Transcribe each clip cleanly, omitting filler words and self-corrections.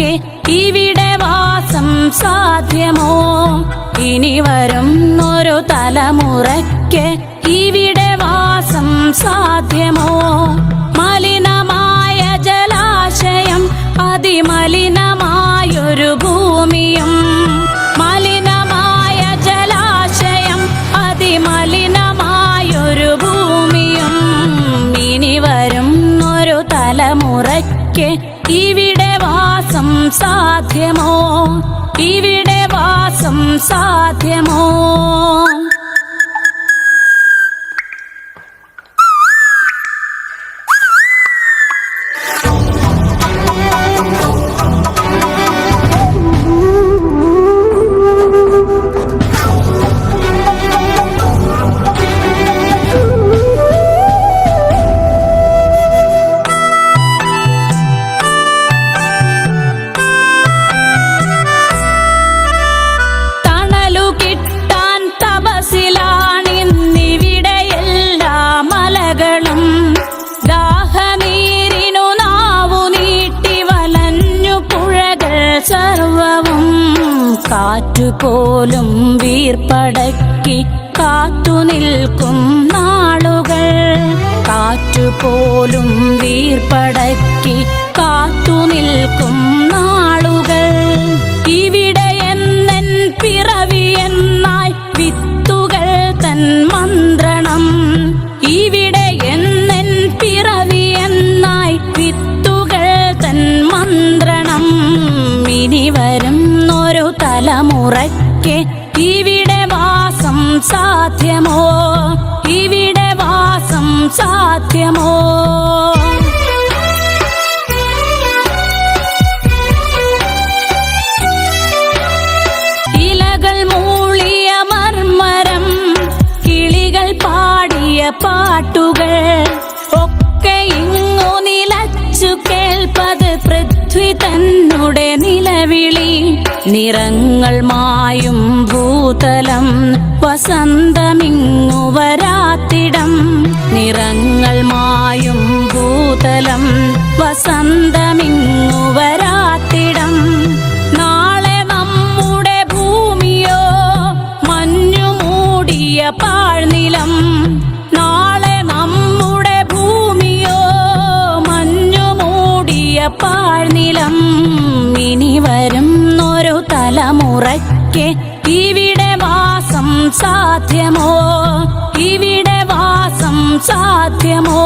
തലമുറയ്ക്ക് ഇവിടെ വാസം സാധ്യമോ? ഇനി വരുന്നൊരു തലമുറയ്ക്ക് ഇവിടെ വാസം സാധ്യമോ? മലിനമായ ജലാശയം, അതിമലിനമായൊരു ഭൂമിയും, മലിനമായ ജലാശയം, അതിമലിനമായൊരു ഭൂമിയും. ഇനി വരുന്നൊരു തലമുറയ്ക്ക് ഇവിടെ വാസം സാധ്യമോ? ഇവിടെ വാസം സാധ്യമോ? സർവവും കാറ്റുപോലും വീർപ്പടക്കി കാത്തുനിൽക്കും നാളുകൾ, കാറ്റുപോലും വീർപ്പടക്കി കാത്തുനിൽക്കും നാളുകൾ. ഇവിടെ എന്നെൻ പിറവി എന്നായി വിത്തുകൾ തൻ മന്ത്രണം, ഇവിടെ എന്നെൻ പിറവി എന്നായി വിത്തുകൾ തൻ മന്ത്രണം. ഇനി വരുന്നൊരു തലമുറയ്ക്ക് ഇവിടെ വാസം സാധ്യമോ? ഇവിടെ വാസം സാധ്യമോ? ഇലകൾ മൂളിയ മർമരം, കിളികൾ പാടിയ പാട്ടുകൾ ഒക്കെ ഇങ്ങു നിലച്ചു കേൾപ്പത് പൃഥ്വി തന്നുടെ നിലവിളി. നിറങ്ങൾ മായും ഭൂതലം, വസന്തമിങ്ങു വരാത്തിടം. നിറങ്ങൾ മായും ഭൂതലം, വസന്തമിങ്ങു വരാത്തിടം. നാളെ നമ്മുടെ ഭൂമിയോ മഞ്ഞു മൂടിയ പാഴ്നിലം, നാളെ നമ്മുടെ ഭൂമിയോ മഞ്ഞു മൂടിയ പാഴ്നിലം. ഇനി വരുന്നൊരു തലമുറയ്ക്ക് ഇവിടെ വാസം സാധ്യമോ? ഇവിടെ വാസം സാധ്യമോ?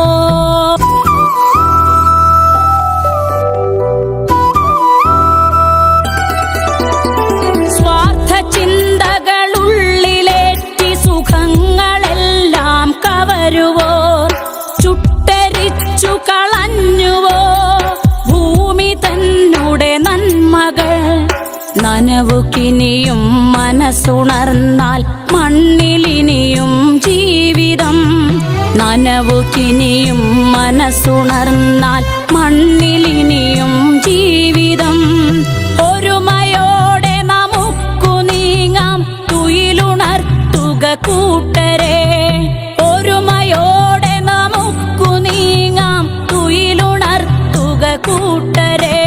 സ്വാർത്ഥ ചിന്തകളുള്ളിലേറ്റി സുഖങ്ങളെല്ലാം കവരുവോ? ചുട്ടരിച്ചു കളഞ്ഞുവോ ഭൂമി തന്നുടെ നന്മകൾ? നനവുകിനിയും മനസ്സുണർന്നാൽ മണ്ണിലിനിയും ജീവിതം. നനവുകിനിയും മനസ്സുണർന്നാൽ മണ്ണിലിനിയും ജീവിതം. ഒരുമയോടെ നമുക്കു നീങ്ങാം, തുയിലുണർത്തുക കൂട്ടരെ. ഒരുമയോടെ നമുക്കു നീങ്ങാം, തുയിലുണർത്തുക കൂട്ടരെ.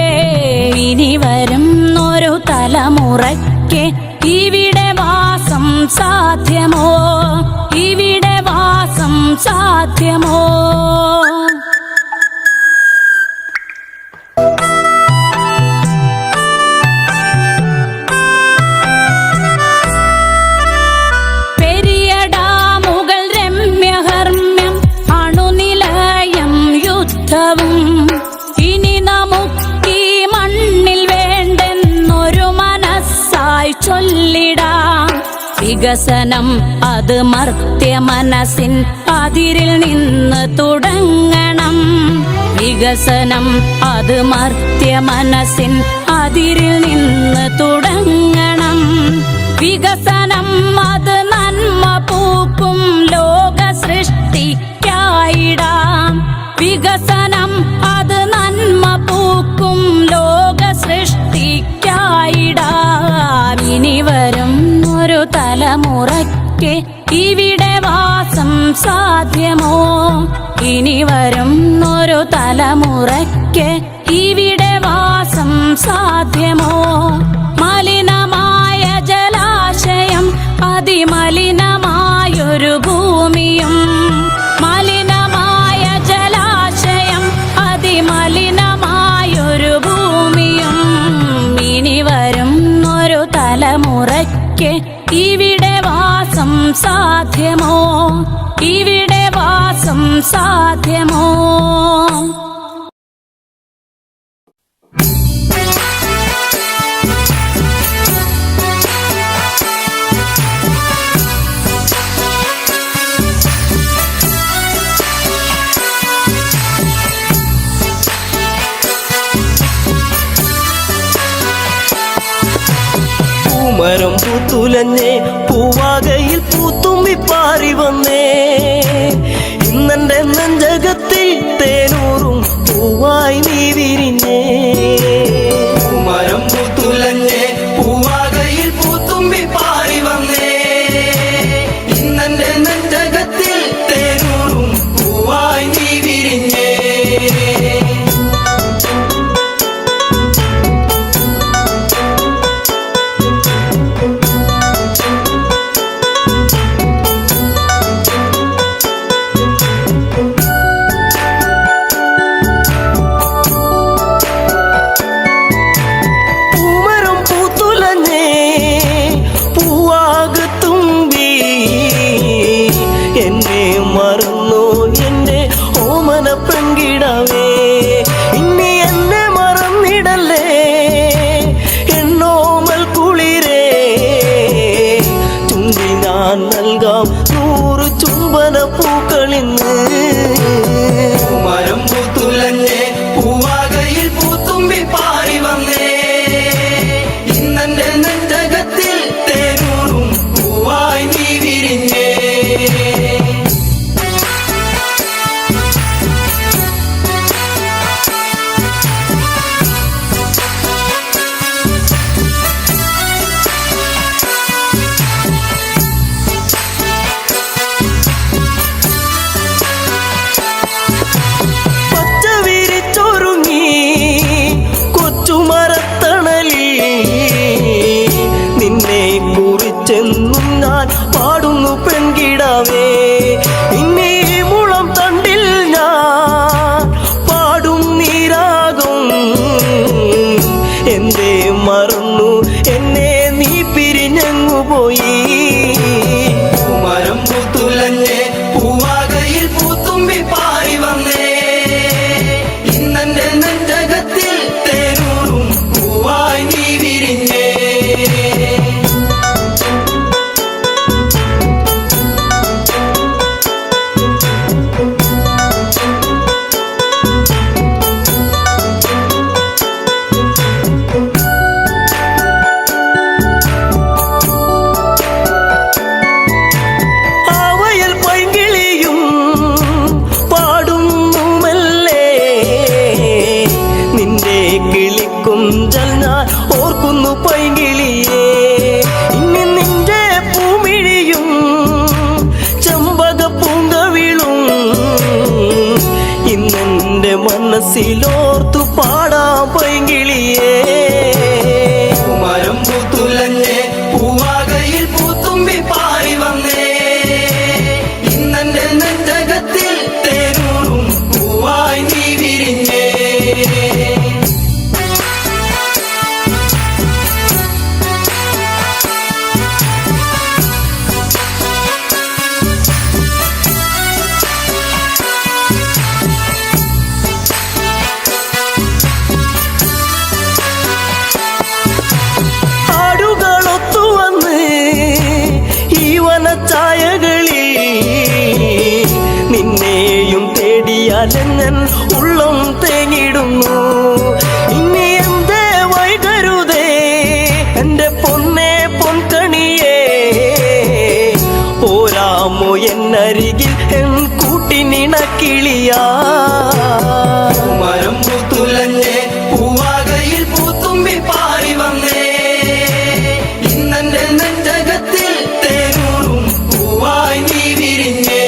ഇനി വരുന്നൊരു തലമുറയ്ക്ക് ഇവിടെ വാസം സാധ്യമോ? ഇവിടെ വാസം സാധ്യമോ? പെരിയ ഡാമുകൾ രമ്യഹർമ്മ്യം, അണുനിലയം യുദ്ധവും. ഇനി നമുക്കീ മണ്ണിൽ വേണ്ടെന്നൊരു മനസ്സായി ചൊല്ലിടാം. വികസനം അത് മർത്യ മനസ്സിൻ അതിരിൽ നിന്ന് തുടങ്ങണം. വികസനം അത് മർത്യ മനസ്സിൻ അതിരിൽ നിന്ന് തുടങ്ങണം. വികസനം അത് നന്മ പൂക്കും ലോക സൃഷ്ടിക്കായിടാം. വികസനം അത് നന്മ പൂക്കും ലോക സൃഷ്ടിക്കായിടാം. ഇനി വരുന്നൊരു തലമുറയ്ക്ക് ഇവിടെ വാസം സാധ്യമോ? ഇനി വരുന്നൊരു തലമുറയ്ക്ക് ഇവിടെ വാസം സാധ്യമോ? മലിനമായ ജലാശയം അതിമലിനമായൊരു ഭൂമിയും, മലിനമായ ജലാശയം അതിമലിനമായൊരു ഭൂമിയും ഇനി വരും ഒരു തലമുറയ്ക്ക് ഇവിടെ വാസം സാധ്യമോ? ഇവിടെ വാസം സാധ്യമോ? മരം പൂത്തുലഞ്ഞേ പൂവാകയിൽ പൂത്തുമ്പി പാറി വന്നേ, ഇന്നെന്റെ നെഞ്ചകത്തിൽ തേനൂറും പൂവായി നീ വിരിഞ്ഞേ. മരം പൂത്തുലഞ്ഞേ പൂവാകയിൽ പൂത്തുമ്പി പാറി വന്നേ, ഇന്നെന്റെ നെഞ്ചകത്തിൽ തേനൂറും പൂവായി നീ വിരിഞ്ഞേ. എന്നെ മറന്നു എന്റെ ഓമന പെൺകിടാവേ, ഇനി എന്നെ മറന്നിടല്ലേ എന്നോമൽ കുളിരേ. ചുണ്ടി ഞാൻ നൽകാം 100 ചുംബന പൂക്കളിന്ന്. മരം പൂത്തുലഞ്ഞേ പൂവാകയിൽ പൂത്തുമ്പി പാറി വന്നേ, ഇന്നെന്റെ നെഞ്ചകത്തിൽ തേനൂറും പൂവായി നീ വിരിഞ്ഞേ. ചെന്നും ഞാൻ പാടുന്നു പെൺകിടാവേ, ഇനി മുളം തണ്ടിൽ ഞാൻ പാടും നീരാകും. എന്തേ മറന്നു എന്നെ നീ പിരിഞ്ഞങ്ങു പോയി. മരം പൂത്തുലഞ്ഞേ പൂവാകയിൽ പൂത്തുമ്പി പാറി വന്നേ, ഇന്നെന്റെ നെഞ്ചകത്തിൽ തേനൂറും പൂവായി നീ വിരിഞ്ഞേ. കുഞ്ചൽ ഞാൻ ഓർക്കുന്നു പൈങ്കിളിയേ, ഇനി നിന്റെ പൂമിഴിയും ചെമ്പക പൂങ്കവിളും ഇന്നെന്റെ മനസ്സിലോർത്തു പാടാം പൈങ്കിളിയേ. മരം പൂത്തുലഞ്ഞേ പൂവാകയിൽ പൂത്തുമ്പി പാറി വന്നേ, ഇന്നെന്റെ നെഞ്ചകത്തിൽ തേനൂറും പൂവായി നീ വിരിഞ്ഞേ. നിന്നെയും തേടിയാലെന്നൻ ഉള്ളം തേങ്ങിടുന്നു. ഇനി എന്തേ വൈകരുതേ എന്റെ പൊന്നേ പൊൻകണിയേ, പോരാമോ എന്നരികിൽ എൻ കൂട്ടിനിണക്കിളിയാ. മരം പൂത്തുലഞ്ഞേ പൂവാകയിൽ പൂത്തുമ്പി പാറി വന്നേ, ഇന്നെന്റെ നെഞ്ചകത്തിൽ തേനൂറും പൂവായി നീ വിരിഞ്ഞേ.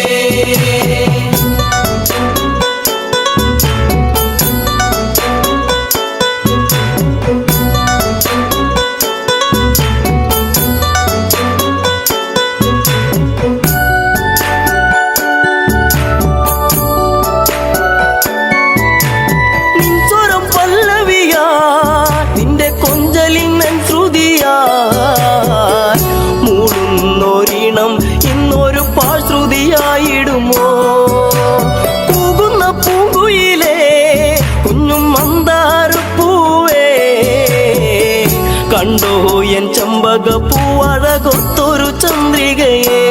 കണ്ടോ എൻ ചമ്പക പൂവഴകൊത്തൊരു ചന്ദ്രികയെ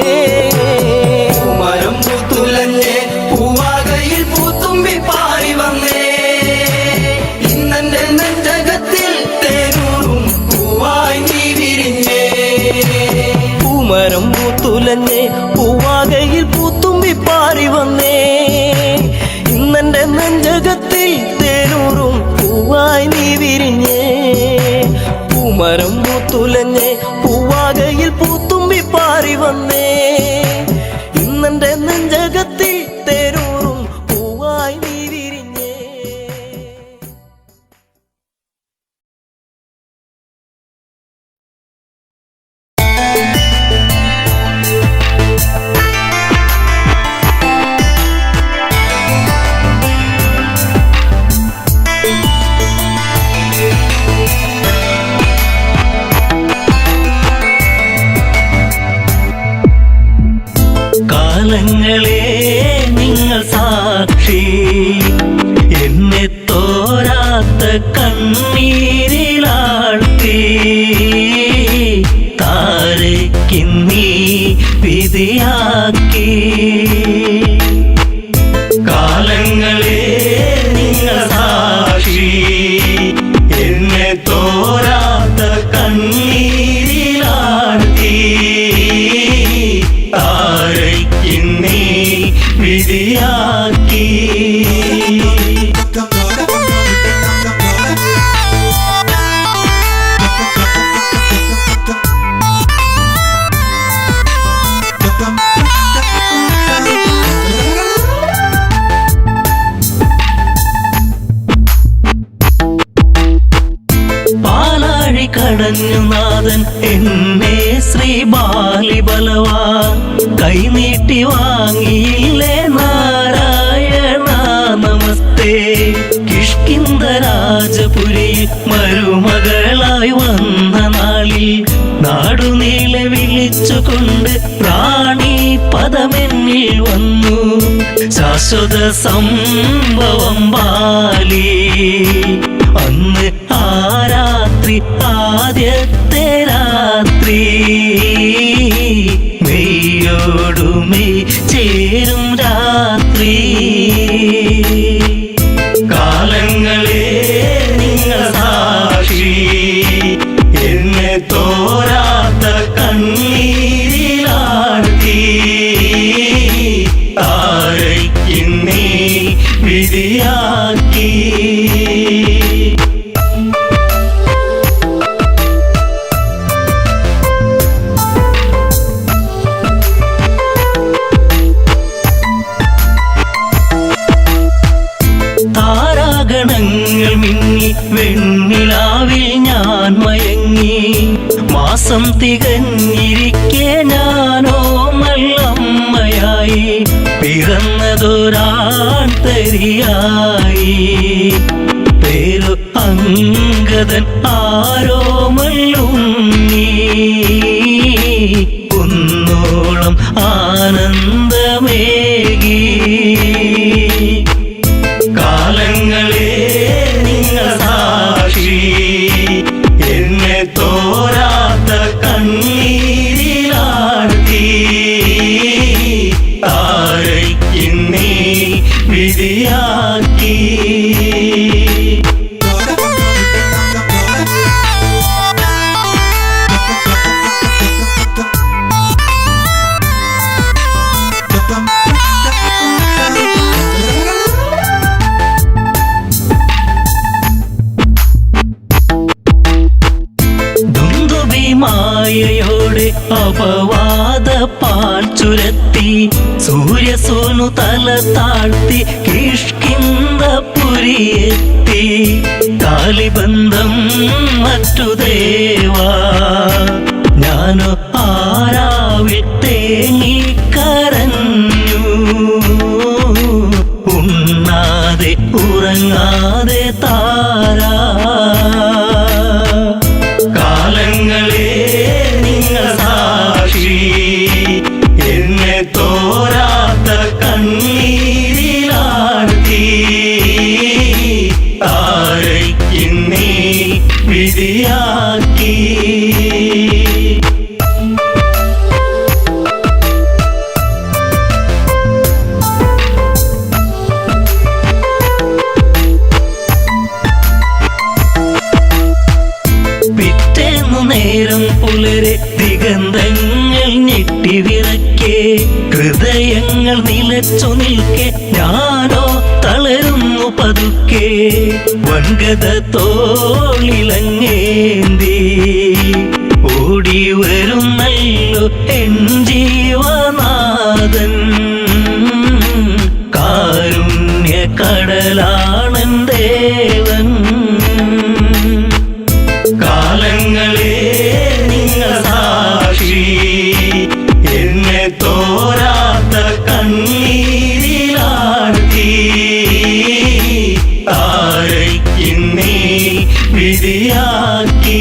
പൂമരം പൂത്തുലഞ്ഞേ പൂവാകയിൽ പൂത്തുമ്പി പാറി വന്നേ ഇന്നെന്റെ നെഞ്ചകത്തിൽ തേനൂറും പൂവായി നീ വിരിഞ്ഞേ പൂമരം പൂത്തുലഞ്ഞേ പൂവാകയിൽ പൂത്തുമ്പി പാറി വന്നേ ഇന്നെന്റെ നെഞ്ചകത്തിൽ തേനൂറും പൂവായി നീ വിരിഞ്ഞേ പൂമരം പൂത്തുലഞ്ഞേ പൂവാകയിൽ പൂത്തുമ്പി പാറി വന്നേ ഇന്നെന്റെ നെഞ്ചകത്തിൽ തേനൂറും പൂവായി നീ വിരിഞ്ഞേ. കാലങ്ങളെ നിങ്ങൾ സാക്ഷി എന്നെ തോരാത്ത കണ്ണീരിലാഴ്ത്തി താരയ്ക്കിന്നീ വിധിയാക്കി കാലങ്ങളെ നിങ്ങൾ സാക്ഷി എന്നെ തോരാത്ത കണ്ണീരിലാഴ്ത്തി താരയ്ക്കിന്നീ വിധിയാക്കി പാലാഴി കടഞ്ഞു നാഥൻ എന്നെ ശ്രീ ബാലിബലവാൻ കൈനീട്ടി വാങ്ങിയില്ലേ നാരായണ നമസ്തേ കിഷ്കിന്ധ രാജപുരിയിൽ മരുമകളായി വന്ന നാളിൽ നാടുനീളെ വിളിച്ചുകൊണ്ട് റാണി പദമെന്നിൽ വന്നു ശാശ്വത സംഭവം ബാലി അന്ന് ആ രാത്രി ആദ്യത്തെ രാത്രി മെയ്യോടുമെയ് ചേരും രാത്രി കാലങ്ങളെ നിങ്ങൾ സാക്ഷി എന്നെ തോരാത്ത കണ്ണീരിലാഴ്ത്തി താരയ്ക്കിന്നീ വിധിയാക്കി താരാഗണങ്ങൾ മിന്നി വെണ്ണിലാവിൽ ഞാൻ മയങ്ങി മാസം തികഞ്ഞിരിക്കെ ഞാനോ മല്ലമ്മയായി പിറന്നതൊരാൺ തരിയായി പേരു അങ്കദൻ ആരോ മല്ലുണ്ണി കുന്നോളം ആനന്ദമേകി കാലങ്ങളെ നിങ്ങൾ സാക്ഷി എന്നെ തോരാത്ത കണ്ണീരിലാഴ്ത്തി താരയ്ക്കിന്നീ വിധിയാക്കി മായയോടെ അപവാദ പാൽ ചുരത്തി സൂര്യസോനു തല താഴ്ത്തി കിഷ്കിന്ധപുരിയെത്തി കാലിബന്ധം മറ്റു ദേവാ ഞാനോ ആരാവിൽ തേങ്ങിക്കരഞ്ഞു ഉണ്ണാതെ ഉറങ്ങാതെ താരാ കാലങ്ങളെ നിങ്ങൾ സാക്ഷി എന്നെ തോരാത്ത കണ്ണീരിലാഴ്ത്തി താരയ്ക്കിന്നീ വിധിയാക്കി ഹൃദയങ്ങൾ നിലച്ചു നിൽക്കെ ഞാനോ തളരുന്നു പതുക്കെ വൻഗത തോളിലങ്ങേന്തി ഓടി വരുന്നല്ലോ എൻ ജീവനാഥൻ കാരുണ്യ കടലാണൻ ദേവൻ കാലങ്ങളെ നിങ്ങൾ സാക്ഷി എന്നെ തോരാത്ത കണ്ണീരിലാഴ്ത്തി താരയ്ക്കിന്നീ വിധിയാക്കി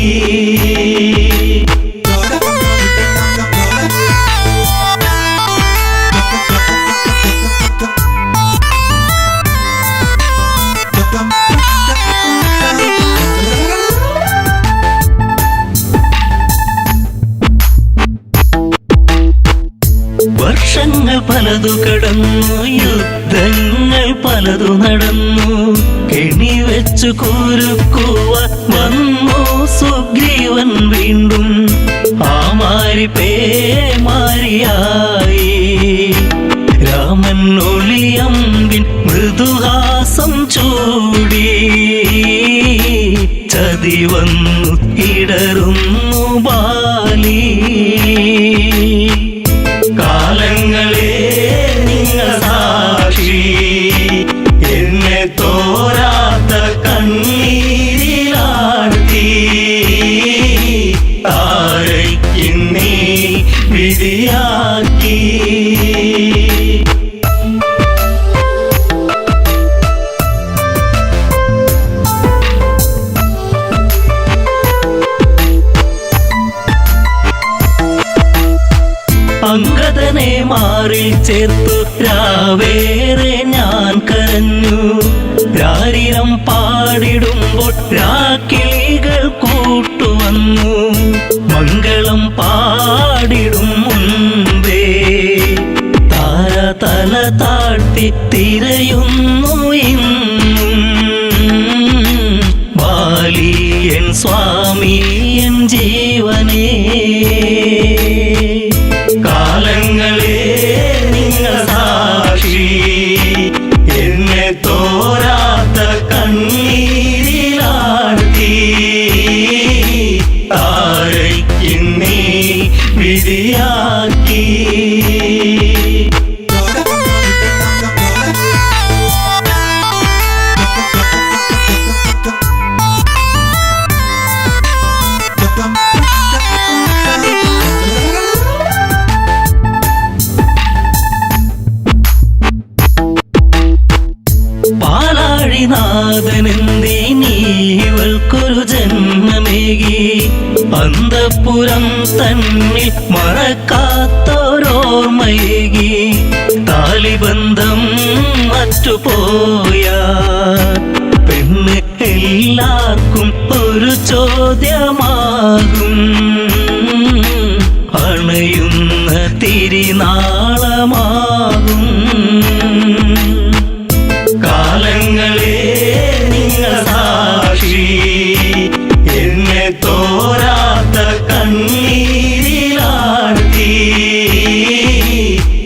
വർഷങ്ങൾ പലതു കടന്നു യുദ്ധങ്ങൾ പലതു നടന്നു കെണിവെച്ചു കുരുക്കുവ വന്നു സുഗ്രീവൻ വീണ്ടും ആ മാരി പേമാരിയായി രാമൻ ഒളിയമ്പിൻ മൃദുഹാസം ചൂടി ചതി വന്നു ഇടറുന്നു ബാലി കാലങ്ങളെ നിങ്ങൾ സാക്ഷി എന്നെ തോരാത്ത കണ്ണീരിലാഴ്ത്തി താരയ്ക്കിന്നീ വിധിയാക്കി അംഗദനെ മാറി ചേർത്തു രാവേറെ ഞാൻ കരഞ്ഞു രാരിരം പാടിടുമ്പോൾ രാക്കിളികൾ കൂട്ടുവന്നു മംഗളം പാടിടും മുൻപേ താര തല താഴ്ത്തി തിരയുന്നു ഇന്നും ബാലിയൻ സ്വാമിയൻ ജീവനേ കാലങ്ങളെ നിങ്ങൾ സാക്ഷി എന്നെ തോരാത്ത കണ്ണീരിലാഴ്ത്തി താരയ്ക്കിന്നീ വിധിയാക്കി പാലാഴിനാഥനെന്തിനീവൾക്കൊരു ജന്മമേകി അന്തഃപുരം തന്നിൽ മറക്കാത്തോരോർമ്മയേകി താലിബന്ധം മറ്റുപോയ പെണ്ണ് എല്ലാവർക്കും ഒരു ചോദ്യമാകും അണയുന്ന തിരിനാളമാകും കാലങ്ങളെ നിങ്ങൾ സാക്ഷി എന്നെ തോരാത്ത കണ്ണീരിലാഴ്ത്തി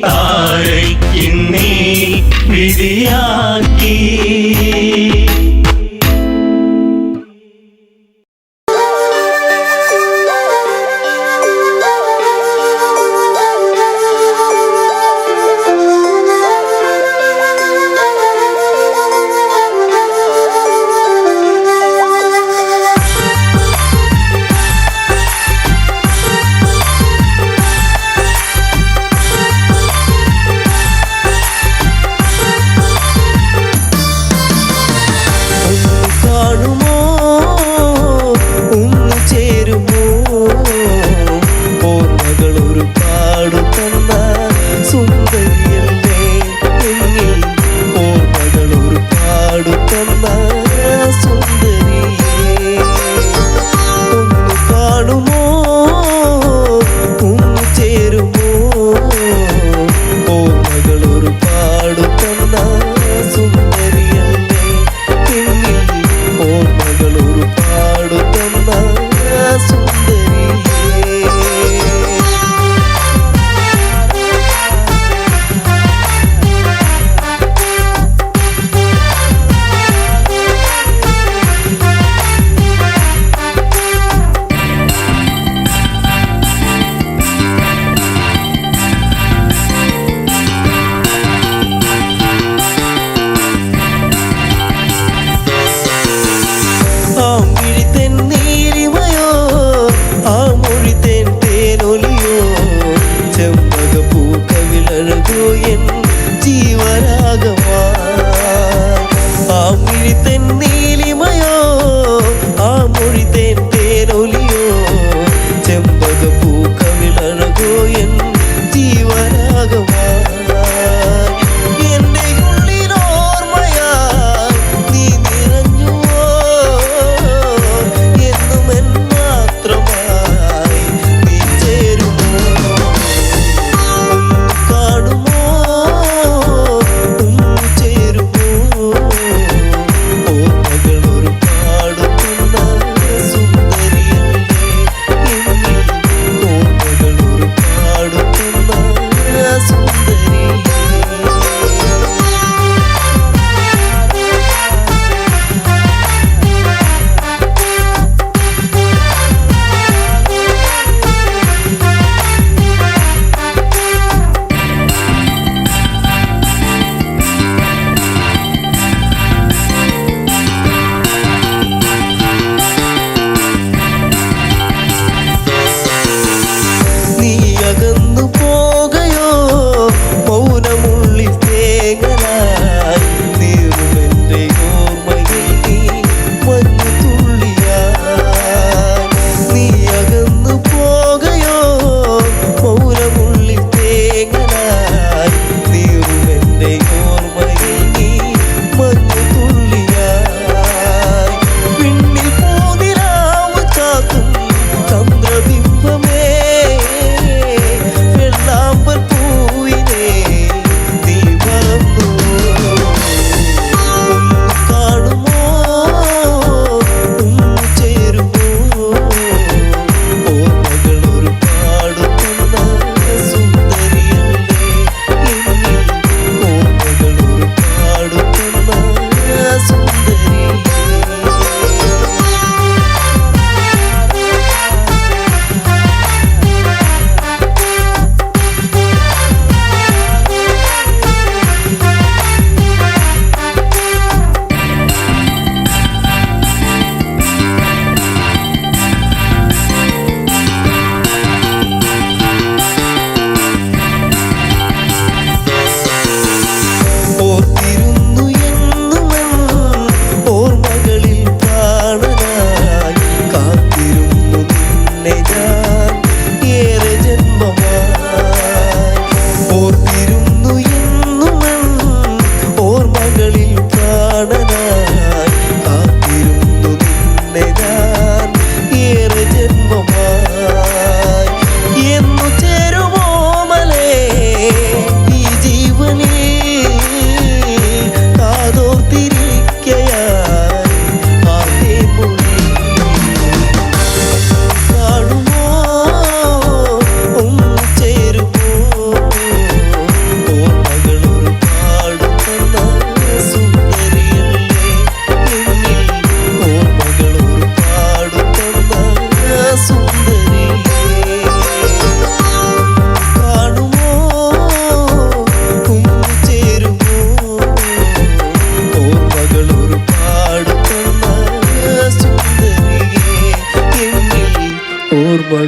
താരയ്ക്കിന്നീ വിധിയാക്കി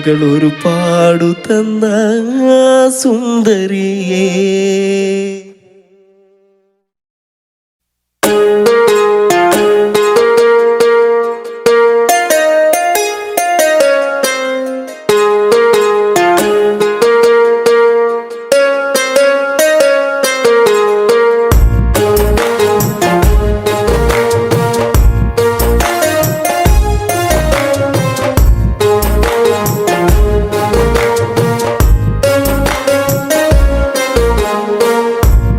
ഓർമ്മകൾ ഒരുപാടു തന്ന സുന്ദരിയേ.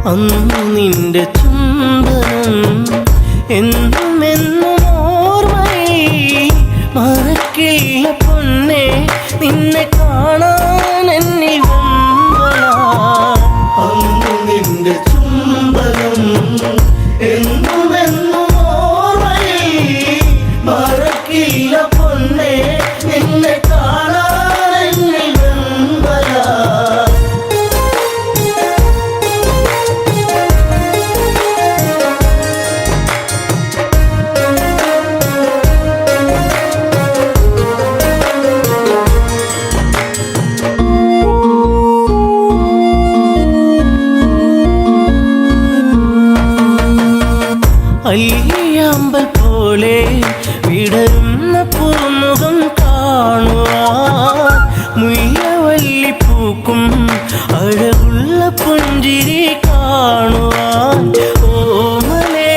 അന്നു നിന്റെ ചുംബനം എന്നും എന്നും ഓർമ്മയിൽ മറക്കില്ല പൊന്നെ നിന്നെ കാണാൻ എന്നിൽ വെമ്പലാ. അന്നു നിന്റെ ചുംബനം എന്നും എന്നും ഓർമ്മയിൽ മറക്കില്ല പൊന്നെ നിന്നെ കാണാൻ എന്നിൽ വെമ്പലാ. അല്ലിയാമ്പൽ പോലെ വിടരുന്ന പൂമുഖം കാണുവാൻ മുല്ലവല്ലി പൂക്കും അഴകുള്ള പുഞ്ചിരി കാണുവാൻ ഓമലേ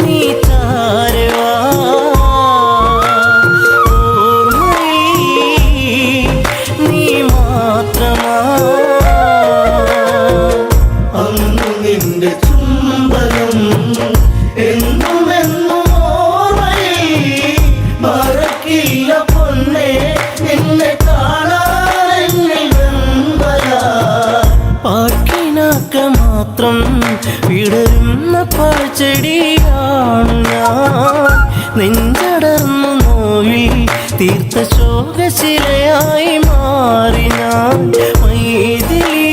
നീ ചാരവാ. ഓർമ്മയിൽ നീ മാത്രമാ. അന്നു നിന്റെ ചുംബനം എന്നും എന്നും ഓർമ്മയിൽ മറക്കില്ല പൊന്നെ നിന്നെ കാണാൻ എന്നിൽ വെമ്പലാ. പാട്ടിനാക്ക മാത്രം വിടരുന്ന പാഴ്ചെടിയാണു ഞാൻ. നെഞ്ചടർന്നു നോവിൽ തീർത്ത ശോകശിലയായി മാറി ഞാൻ. മൈഥിലി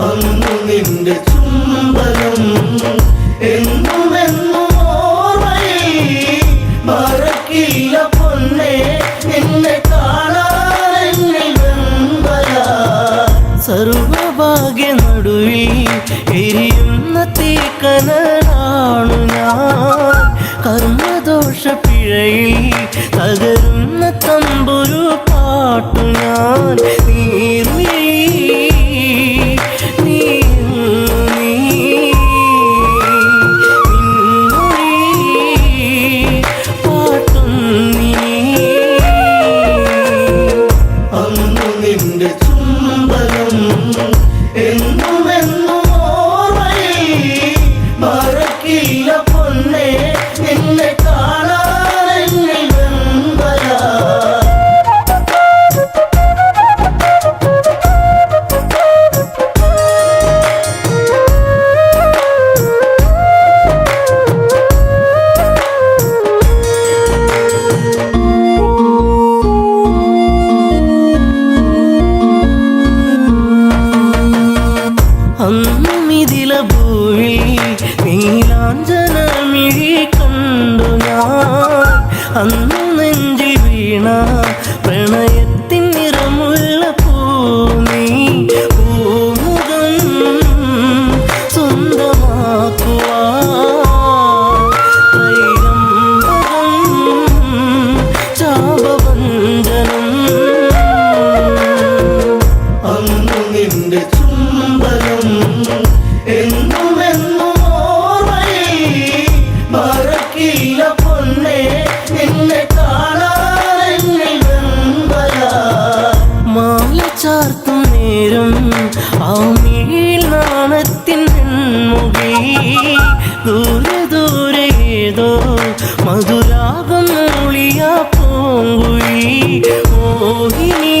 അന്നു നിന്റെ ചുംബനം എന്നും എന്നും ഓർമ്മയിൽ മറക്കില്ല പൊന്നെ നിന്നെ കാണാൻ എന്നിൽ വെമ്പലാ. സർവഭാഗ്യ നടുവിൽ എരിയുന്ന തീക്കനലാണു ഞാൻ. കർമ്മദോഷ പിഴയിൽ തകരുന്ന തമ്പുരു പാട്ടു ഞാൻ. അന്നു നിന്റെ ചുംബനം എന്നും എന്നും ഓർമ്മയിൽ മറക്കില്ല പൊന്നെ നിന്നെ കാണാൻ എന്നിൽ വെമ്പലാ. അന്നും ഇതില ഭൂവിൽ നീലാഞ്ജനമിഴി കണ്ടു ഞാൻ. അന്നു നെഞ്ചിൽ വീണ പ്രണയത്തിൻ നിറമുള്ള പൂമി പൂമുഖം സ്വന്തമാക്കുവാൻ ത്രൈരംബകം ചാപഭഞ്ജനം. അന്നു നിന്റെ ചുംബനം എന്നും എന്നും ഓർമ്മയിൽ മറക്കില്ല പൊന്നെ നിന്നെ കാണാൻ എന്നിൽ വെമ്പലാ. മാല ചാർത്തും നേരം ആ മിഴിയിൽ നാണത്തിൻ മുഖി ദൂരെ ദൂരെ ഏതോ മധുരാഗം മൂളിയ പൂങ്കുഴി. മോഹിനി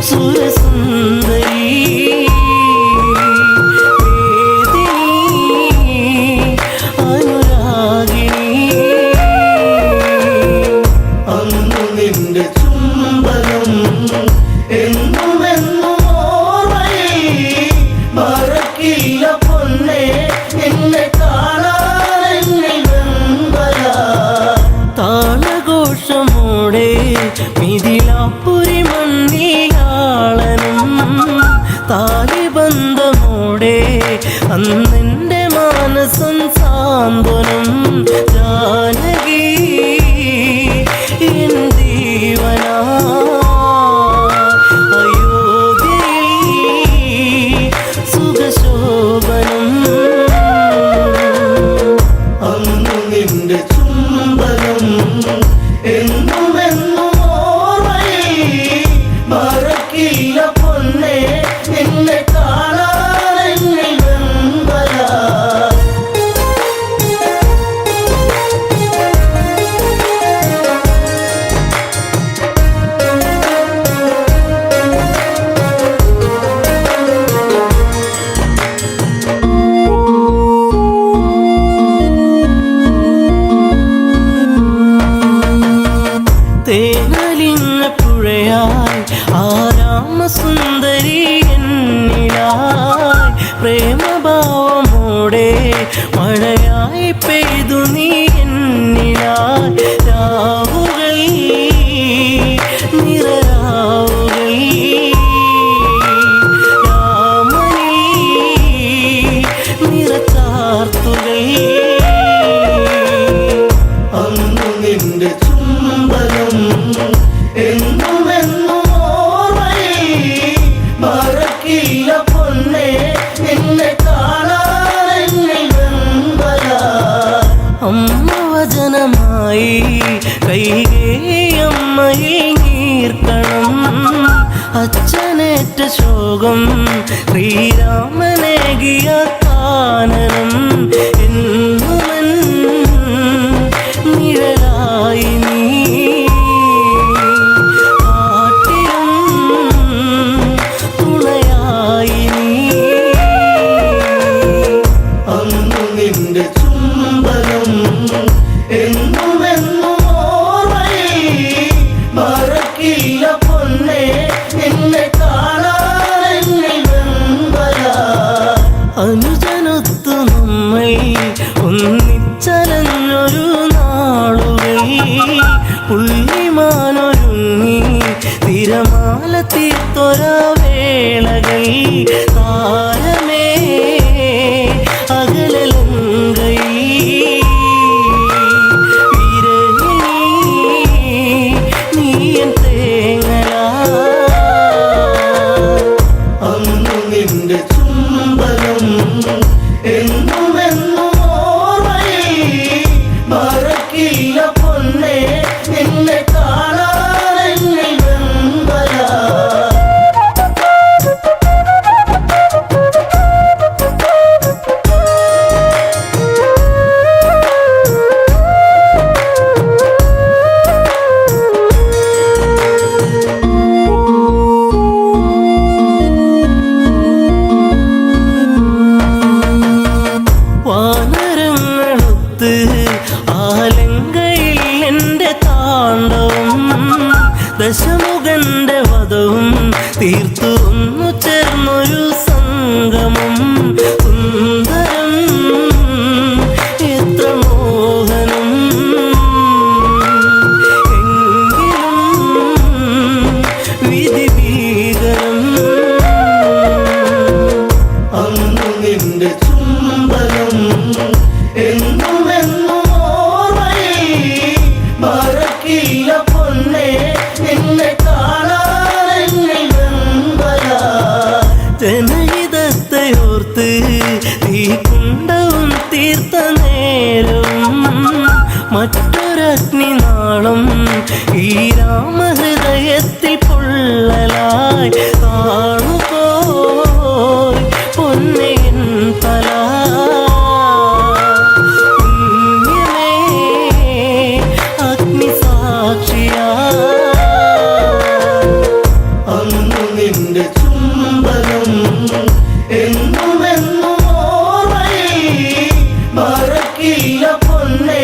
സുരസുന്ദരി അനുരാഗിണി. അന്നു നിന്റെ ചുംബനം സാന്ത്വനം ജാനകി എൻ ജീവനാ അയോധ്യയിൽ സുഖശോഭനം അന്നു നിന്റെ ചുംബനം എന്നും എന്നും ഓർമ്മയിൽ മറക്കില്ല പൊന്നെ നിന്നെ കാണാനെന്നിൽ വെമ്പലാ തേനലിഞ്ഞ പുഴയായി ആരാമസുന്ദരി എന്നിലായി പ്രേമഭാവമോടെ മഴയായി പെയ്തു നീ എന്നിലായി രാവുകൾ നിറരാവുകൾ രാമനീ നിറച്ചാർത്തുകൾ അന്നു നിന്റെ ചുംബനം എന്നും എന്നും ഓർമ്മയിൽ മറക്കില്ല പൊന്നെ നിന്നെ കാണാനെന്നിൽ വെമ്പലാ അമ്മ വചനമായി കൈകേയമ്മയിൽ നീർക്കണം അച്ഛനേറ്റ ശോകം ശ്രീരാമനേകിയ കാനനം എന്നുമൻ നിഴലായി നീ കാട്ടിലും തുണയായി നീ അന്നു നിന്റെ ചുംബനം എന്നും എന്നും ഓർമ്മയിൽ മറക്കില്ല പൊന്നെ നിന്നെ കാണാനെന്നിൽ വെമ്പലാ അനുജനൊത്തു നമ്മൾ ഒന്നിച്ചലഞ്ഞൊരു നാളുകൾ പുള്ളിമാനൊരുങ്ങി തിരമാല തീർത്തൊര വേളകൾ താരമേ അകലലങ്കൈ വിരഹിണി നീയൻ തേങ്ങലാ അന്നു നിന്റെ ചുംബനം എന്നും എന്നും ഓർമ്മയിൽ മറക്കില്ല പൊന്നെ നിന്നെ കാണാനെന്നിൽ വെമ്പലാ വാനരങ്ങളൊത്ത് ആലങ്കയിൽ എൻ്റെ താണ്ഡവം ദശമുഖന്റെ വധവും തീർത്തു ഒന്നു ചേർന്നൊരു സംഗമം സുന്ദരം എത്ര മോഹനം എങ്കിലും വിധി ഭീകരം അന്നു നിന്റെ ചുംബനം എന്നും എന്നും ഓർമ്മയിൽ മറക്കില്ല പൊന്നെ നിന്നെ കാണാനെന്നിൽ വെമ്പലാ ജനഹിതത്തെയോർത്ത് തീക്കുണ്ടവും തീർത്ത നേരവും മറ്റൊരഗ്നിനാളം ഈ രാമഹൃദയത്തിൽ പൊള്ളലായി കാണുപോയി പൊന്നയൻ തല പുണ്യമേ അഗ്നിസാക്ഷിയാ അന്നു നിന്റെ ചുംബനം എന്നും എന്നും ഓർമ്മയിൽ മറക്കില്ല പൊന്നെ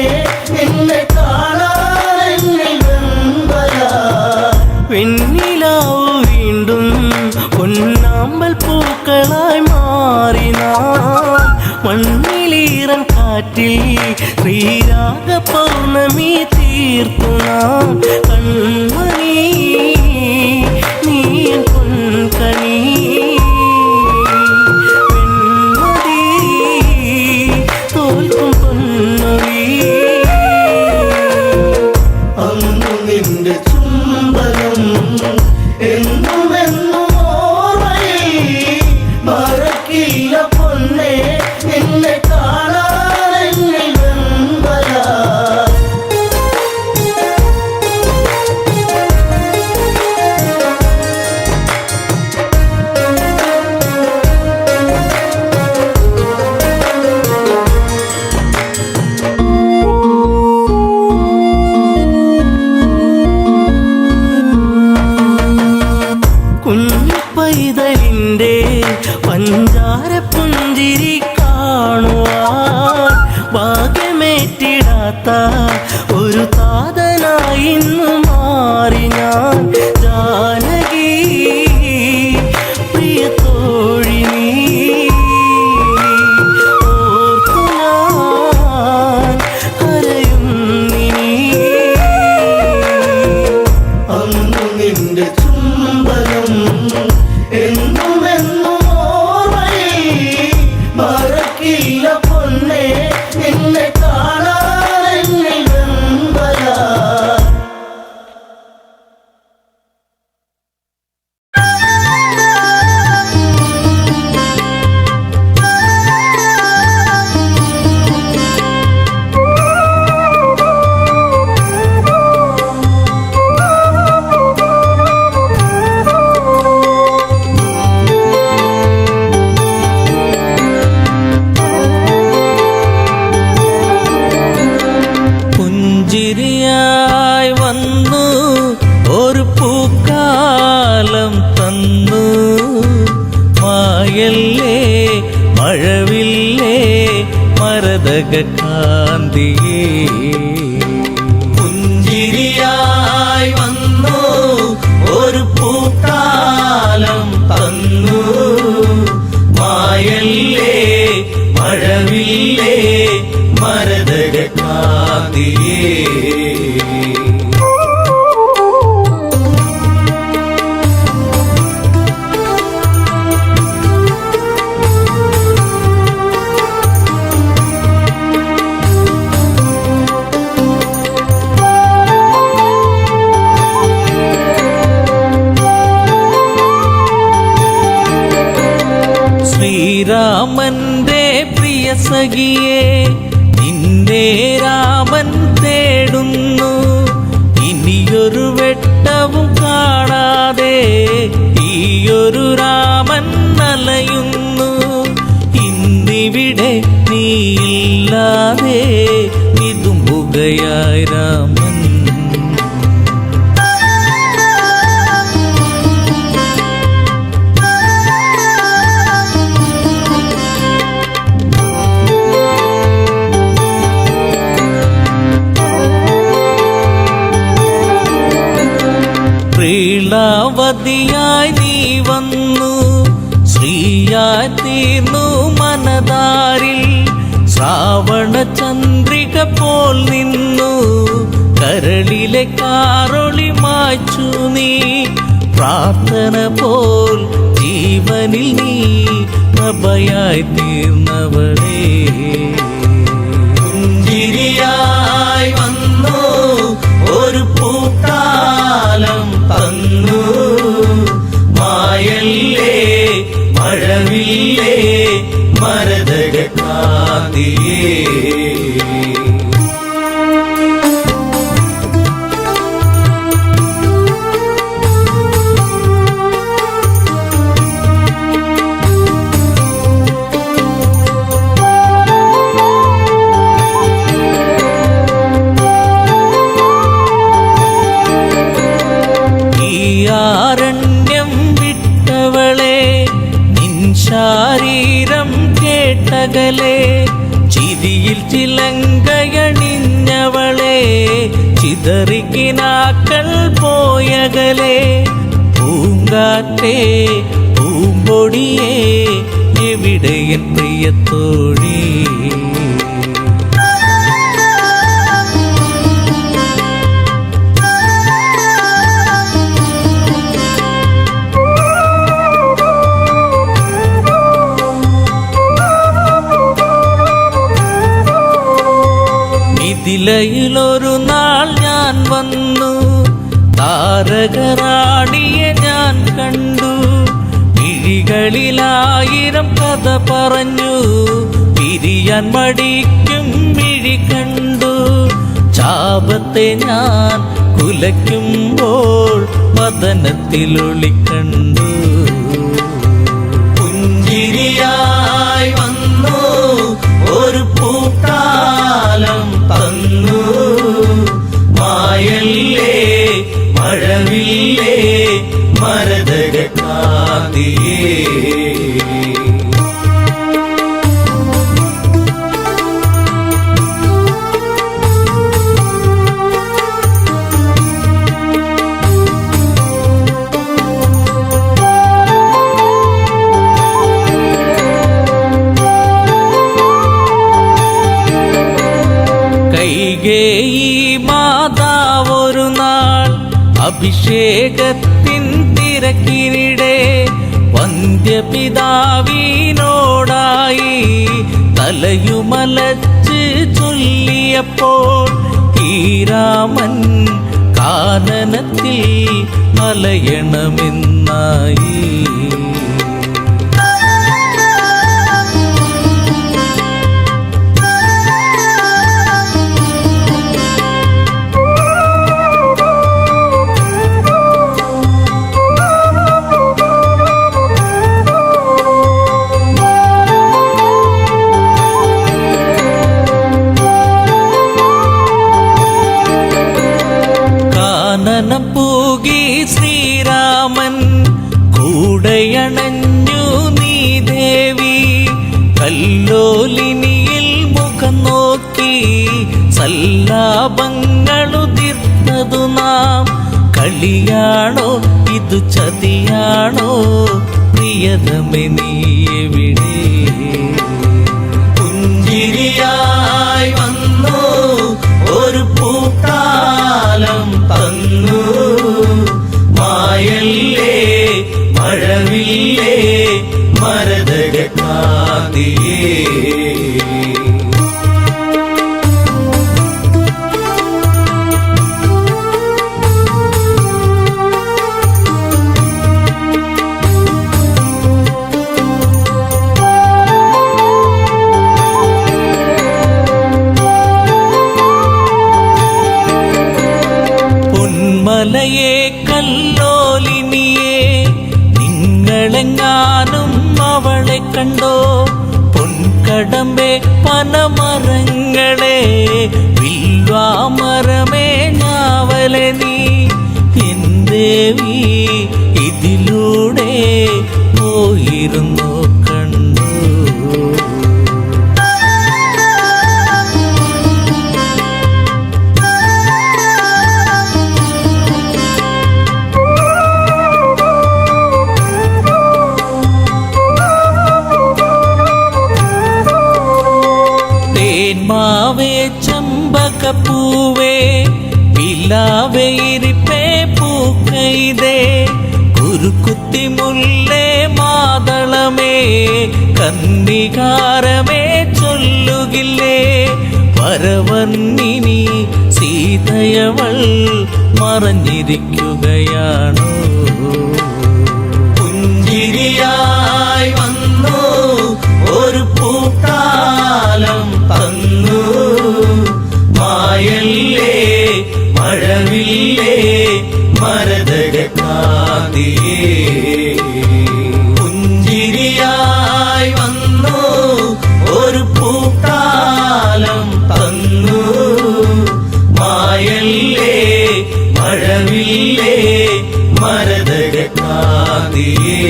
നിന്നെ കാണാനെന്നിൽ വെമ്പലാ വെണ്ണിലാവു വീണ്ടും പൊന്നാമ്പൽ പൂക്കളായി മാറി നാം മണ്ണിലീറൻ കാറ്റിൽ ശ്രീരാഗ പൗർണമി തീർത്തു നാം കൺമണി നീ പൊൻകണി വെൺമതി തോൽക്കും പൊൻ എന്നേറ്റിടാത്ത ഒരു താതനായി ഇന്നു മാറി ഞാൻ. ജാനകി പ്രിയ തോഴി നീ ഓർത്തു ഞാൻ കരയുന്നിനി. അന്നു നിന്റെ ചുംബനം എന്നും എന്നും ഓർമ്മയിൽ മറക്കില്ല പൊന്നേ, നിന്നെ കാണാൻ എന്നിൽ വെമ്പലാ. പുഞ്ചിരിയായി വന്നു ഒരു പൂക്കാലം തന്നു. മായല്ലേ മഴവില്ലേ മരതക കാന്തിയേ. പുഞ്ചിരിയായി വന്നു ഒരു പൂക്കാലം തന്നു. മായല്ലേ മഴവില്ലേ മരതക കാന്തിയേ. ശ്രീരാമന്റെ പ്രിയ സഖിയെ നിന്നെ രാമൻ തേടുന്നു. ഇനിയൊരു വെട്ടവും കാണാതെ ഈയൊരു രാമൻ അലയുന്നു. ഇന്നിവിടെ നീയില്ലാതെ ഇതുമ്പുകയായി രാമൻ. പ്രീളാവതിയായി നീ വന്നു. ശ്രീയായി തീർന്നു മനതാരിൽ. ശ്രാവണ ചന്ദ്രിക പോൽ നിന്നു. കരളിലെ കാറൊളി മായ്ച്ചു നീ. പ്രാർത്ഥന പോൽ ജീവനിൽ നീ പ്രഭയായി തീർന്നവളേ. പുഞ്ചിരിയായി വന്നു ഒരു പൂക്കാലം തന്നു. മായല്ലേ മഴവില്ലേ മരതക കാന്തിയേ. ആരണ്യം വിട്ടവളെ നിൻ ശാരീരം കേട്ടകലെ. ചിരിയിൽ ചിലങ്കയണിഞ്ഞവളെ ചിതറിക്കിനാക്കൾ പോയകലെ. പൂങ്കാറ്റേ പൂമ്പൊടിയേ എവിടെയൻ പ്രിയത്തോഴി. മിഥിലയിലൊരു നാൾ ഞാൻ വന്നു. താരകറാണിയെ ഞാൻ കണ്ടു. മിഴികളിലായിരം കഥ പറഞ്ഞു. പിരിയാൻ മടിക്കും മിഴി കണ്ടു. ചാപത്തെ ഞാൻ കുലയ്ക്കുമ്പോൾ വദനത്തിലൊളി കണ്ടു. പുഞ്ചിരിയായി വന്നു ഒരു പൂക്കാലം തന്നു. മായല്ലേ മഴവില്ലേ മരതക കാന്തിയേ. കൈകേയി മാതാവൊരു നാൾ അഭിഷേകത്തിൻ തിരക്കിനിടെ വന്ധ്യപിതാവിനോടായി തലയുമലച്ച് ചൊല്ലിയപ്പോൾ ഈരാമൻ കാനനത്തിൽ അലയണമെന്നായി. കാനനം പൂകി ശ്രീരാമൻ കൂടയണഞ്ഞു നീ ദേവി. കല്ലോലിനിയിൽ മുഖം നോക്കി സല്ലാപങ്ങളുതിർത്തതു നാം. കളിയാണോ ഇതു ചതിയാണോ പ്രിയതമേ നീ എവിടെ? പുഞ്ചിരിയായി വന്നു ഒരു പൂക്കാലം തന്നു. മായല്ലേ മഴവില്ലേ മരതകക്കാതിയേ. മലയെ കല്ലോലിനിയെ നിങ്ങളെങ്ങാനും അവളെ കണ്ടോ? പൊൻകടമ്പെ പനമരങ്ങളെ വിൽവാമരമേ ഞാവലെ നീ. എന്തേവി ഇതിലൂടെ പോയിരുന്നു കണ്ടു. മാവേ ചമ്പകപ്പൂവേ പിലാവേ ഇരിപ്പേ പൂക്കൈതേ. കുരുക്കുത്തി മുല്ലേ മാതളമേ കന്നികാരമേ ചൊല്ലുകില്ലേ? വരവന്നിനി സീതയവൾ മറഞ്ഞിരിക്കുകയാണോ? പുഞ്ചിരിയായി വന്നു ഒരു പൂക്കാലം തന്നു. മായല്ലേ മഴവില്ലേ മരതകക്കാതിയേ. പുഞ്ചിരിയായി വന്നു ഒരു പൂക്കാലം തന്നു. മായല്ലേ മഴവില്ലേ മരതകക്കാതിയേ.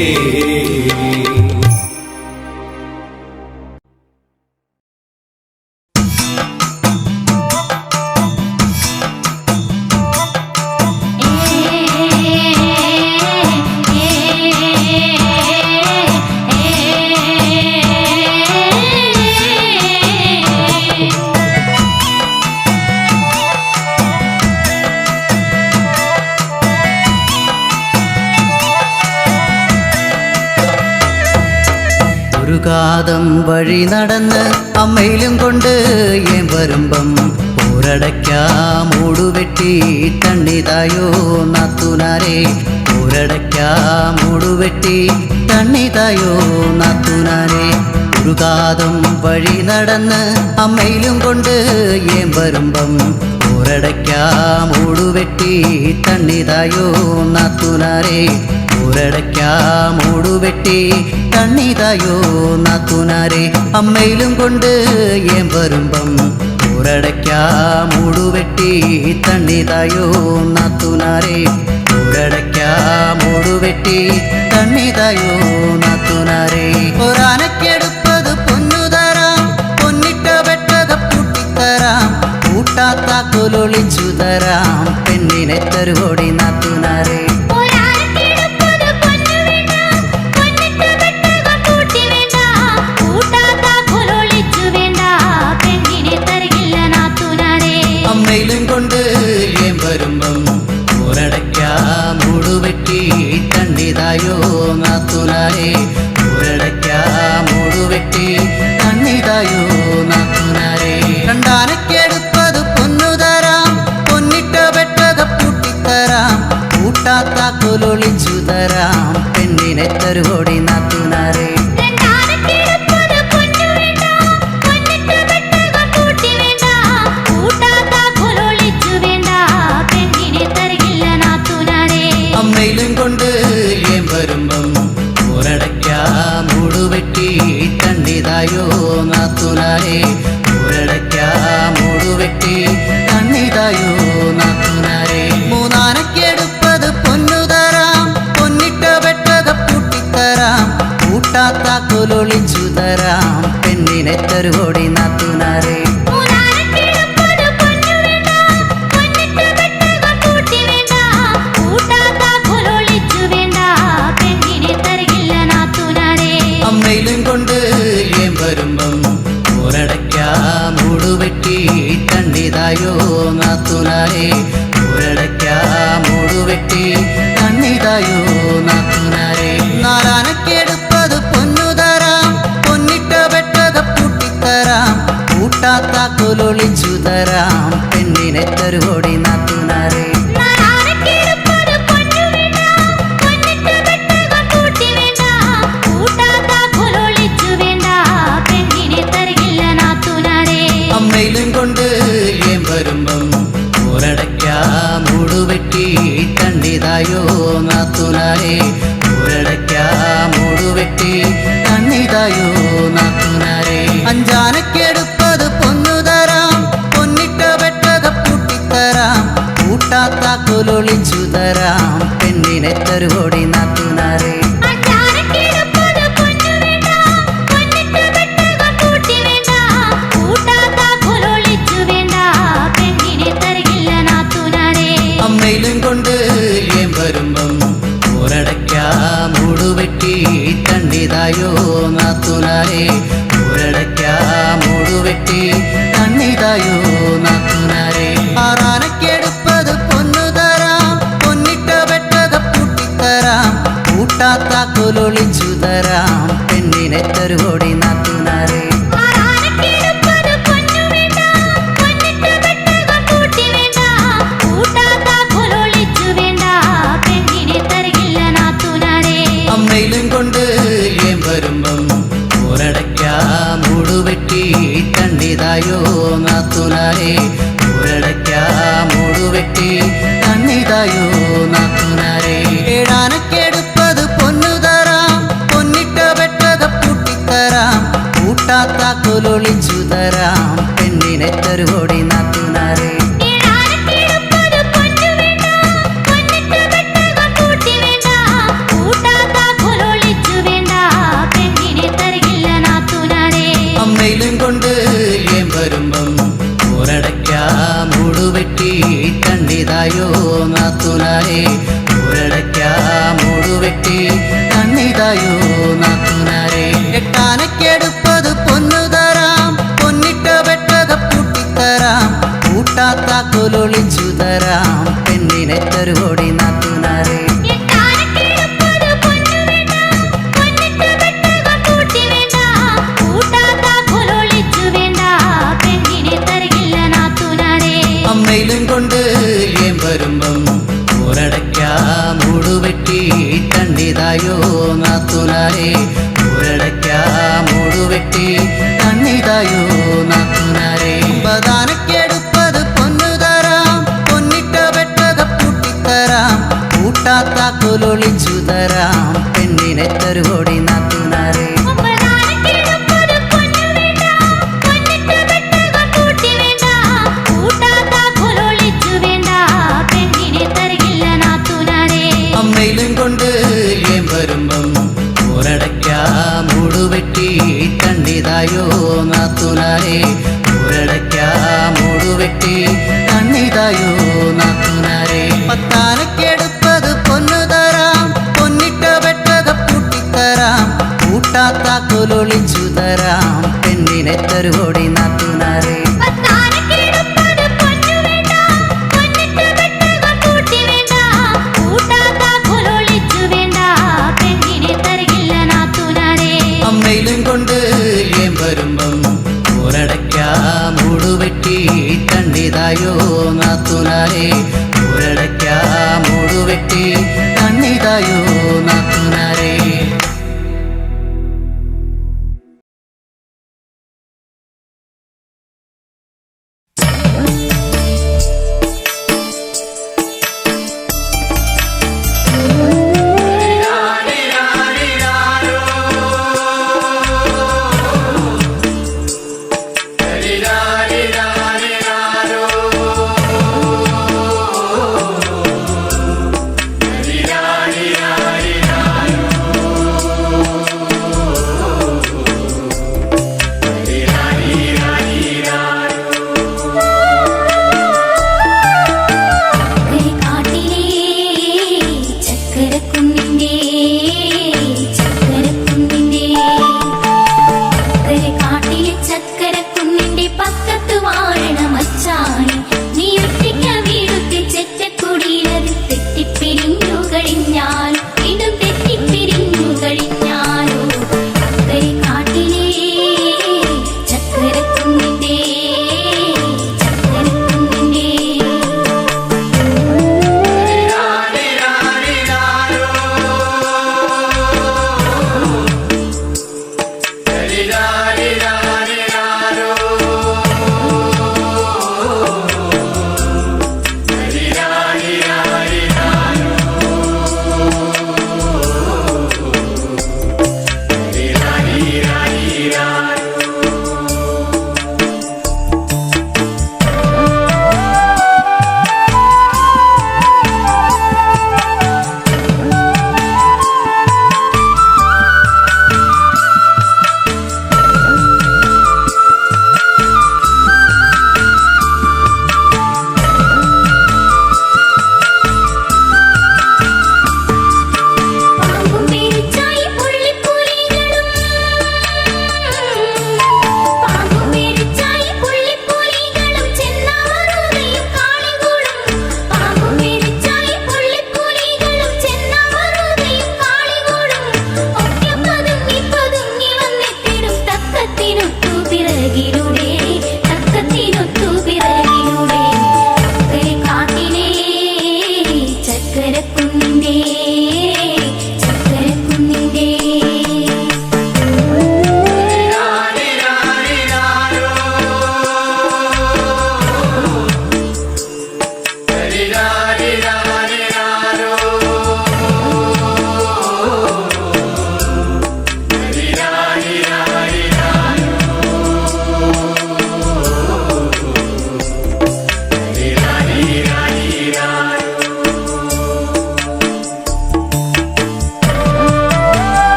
കാതം വഴി നടന്ന് അമ്മയിലും കൊണ്ട് ഏൻ വരുമ്പം ഊരടയ്ക്കാ മൂടുവെട്ടി തണ്ണിതായോ നാത്തുനാരെ. ഊരടയ്ക്കാ മൂടുവെട്ടി തണ്ണിതായോ നാത്തുനാരെ. ഒരു കാതം വഴി നടന്ന് അമ്മയിലും കൊണ്ട് ഏൻ വരുമ്പം ഊരടയ്ക്കാ മൂടുവെട്ടി തണ്ണിതായോ നാത്തുനാരെ. ഊരടയ്ക്കാ മൂടുവെട്ടി തണ്ണിതായോ നാത്തുനാരെ. അമ്മയിലും കൊണ്ട് ഏൻ വരുമ്പം ഊരടയ്ക്കാ മൂടുവെട്ടി തണ്ണിതായോ നാത്തുനാരെ. ഊരടയ്ക്കാ മൂടുവെട്ടി തണ്ണിതായോ നാത്തുനാരെ. ഒരാനക്കെടുപ്പത് പൊന്നുതരാം, പൊന്നിട്ട വെട്ടക പൂട്ടിത്തരാം, കൂട്ടാത്ത കൊലൊളിച്ചു തരാം പെണ്ണിനെ തരുവോടി നാത്തുനാരെ. വെട്ടി കണ്ണിതായോ നാത്തുനാരെ മൂന്നാനക്കെടുപ്പത് പൊന്നു തരാം പൊന്നിട്ട വെട്ടക പൂട്ടിത്തരാം കൂട്ടാത്ത കൊലൊളിച്ചു തരാം പെണ്ണിനെ തരുവോടി നാത്തുനാരെ അമ്മയിലും കൊണ്ട് ഏം വരുമ്പം ഒരടയ്ക്കാ മൂടുവെട്ടി കണ്ണിതായോ നാത്തുനാരെ ഒരടയ്ക്കാ മൂടുവെട്ടി കണ്ണിതായോ നാത്തുനാരെ നാലാനക്കെടുപ്പത് പൊന്നു തരാം പൊന്നിട്ട വെട്ടക പൂട്ടിത്തരാം കൂട്ടാത്ത കൊലൊളിച്ചു തരാം പെണ്ണിനെ തരുവോടി നാത്തുനാരെ അമ്മയിലും കൊണ്ട് ഏം വരുമ്പം ഒരടയ്ക്കാ മൂടുവെട്ടി കണ്ണിതായോ നാത്തുനാരെ ഒരടയ്ക്കാ മൂടുവെട്ടി കണ്ണിതായോ നാത്തുനാരെ അഞ്ചാനക്കെടുപ്പത് പൊന്നു തരാം പൊന്നിട്ട വെട്ടക പൂട്ടിത്തരാം കൂട്ടാത്ത കൊലൊളിച്ചു തരാം പെണ്ണിനെ തരുവോടി നാത്തുനാരെ അമ്മയിലും കൊണ്ട് ഏം വരുമ്പം ഒരടയ്ക്കാ മൂടുവെട്ടി കണ്ണിതായോ നാത്തുനാരെ ഒരടയ്ക്കാ മൂടുവെട്ടി കണ്ണിതായോ നാത്തുനാരെ ആറാനക്കെടുപ്പത് പൊന്നു തരാം പൊന്നിട്ട വെട്ടക പൂട്ടിത്തരാം കൂട്ടാത്ത കൊലൊളിച്ചു തരാം പെണ്ണിനെ തരുവോടി നാത്തുനാരെ അമ്മയിലും കൊണ്ട് ഏം വരുമ്പം ഒരടയ്ക്കാ മൂടുവെട്ടി കണ്ണിതായോ നാത്തുനാരെ ഒരടയ്ക്കാ മൂടുവെട്ടി കണ്ണിതായോ നാത്തുനാരെ ഏഴാനക്കെടുപ്പത് പൊന്നു തരാം പൊന്നിട്ട വെട്ടക പൂട്ടിത്തരാം കൂട്ടാത്ത കൊലൊളിച്ചു തരാം പെണ്ണിനെ തരുവോടി നാത്തുനാരെ അമ്മയിലും കൊണ്ട് ഏം വരുമ്പം ഒരടയ്ക്കാ മൂടുവെട്ടി കണ്ണിതായോ നാത്തുനാരെ ഒരടയ്ക്കാ മൂടുവെട്ടി കണ്ണിതായോ നാത്തുനാരെ എട്ടാനക്കെടുപ്പത് പൊന്നു തരാം പൊന്നിട്ട വെട്ടക പൂട്ടിത്തരാം കൂട്ടാത്ത കൊലൊളിച്ചു തരാം പെണ്ണിനെ തരുവോടി നാത്തുനാരെ അമ്മയിലും കൊണ്ട് ഏം വരുമ്പം ഒരടയ്ക്കാ മൂടുവെട്ടി കണ്ണിതായോ നാത്തുനാരെ ഒരടയ്ക്കാ മൂടുവെട്ടി കണ്ണിതായോ നാത്തുനാരെ ബദാനക്കെടുപ്പത് പൊന്നു തരാം പൊന്നിട്ട വെട്ടക പൂട്ടിത്തരാം കൂട്ടാത്ത കൊലൊളിച്ചു തരാം പെണ്ണിനെ തരുവോടി നാത്തുനാരെ അമ്മയിലും കൊണ്ട് ഏം വരുമ്പം ഒരടയ്ക്കാ മൂടുവെട്ടി കണ്ണിതായോ നാത്തുനാരെ ഒരടയ്ക്കാ മൂടുവെട്ടി കണ്ണിതായോ നാത്തുനാരെ പത്താനക്കെടുപ്പത് പൊന്നു തരാം പൊന്നിട്ട വെട്ടക പൂട്ടിത്തരാം കൂട്ടാത്ത കൊലൊളിച്ചു തരാം പെണ്ണിനെ തരുവോടി നാത്തുനാരെ അമ്മയിലും കൊണ്ട് ഏം വരുമ്പം ഒരടയ്ക്കാ മൂടുവെട്ടി കണ്ണിതായോ നാത്തുനാരെ ഒരടയ്ക്കാ മൂടുവെട്ടി കണ്ണിതായോ നാത്തുനാരെ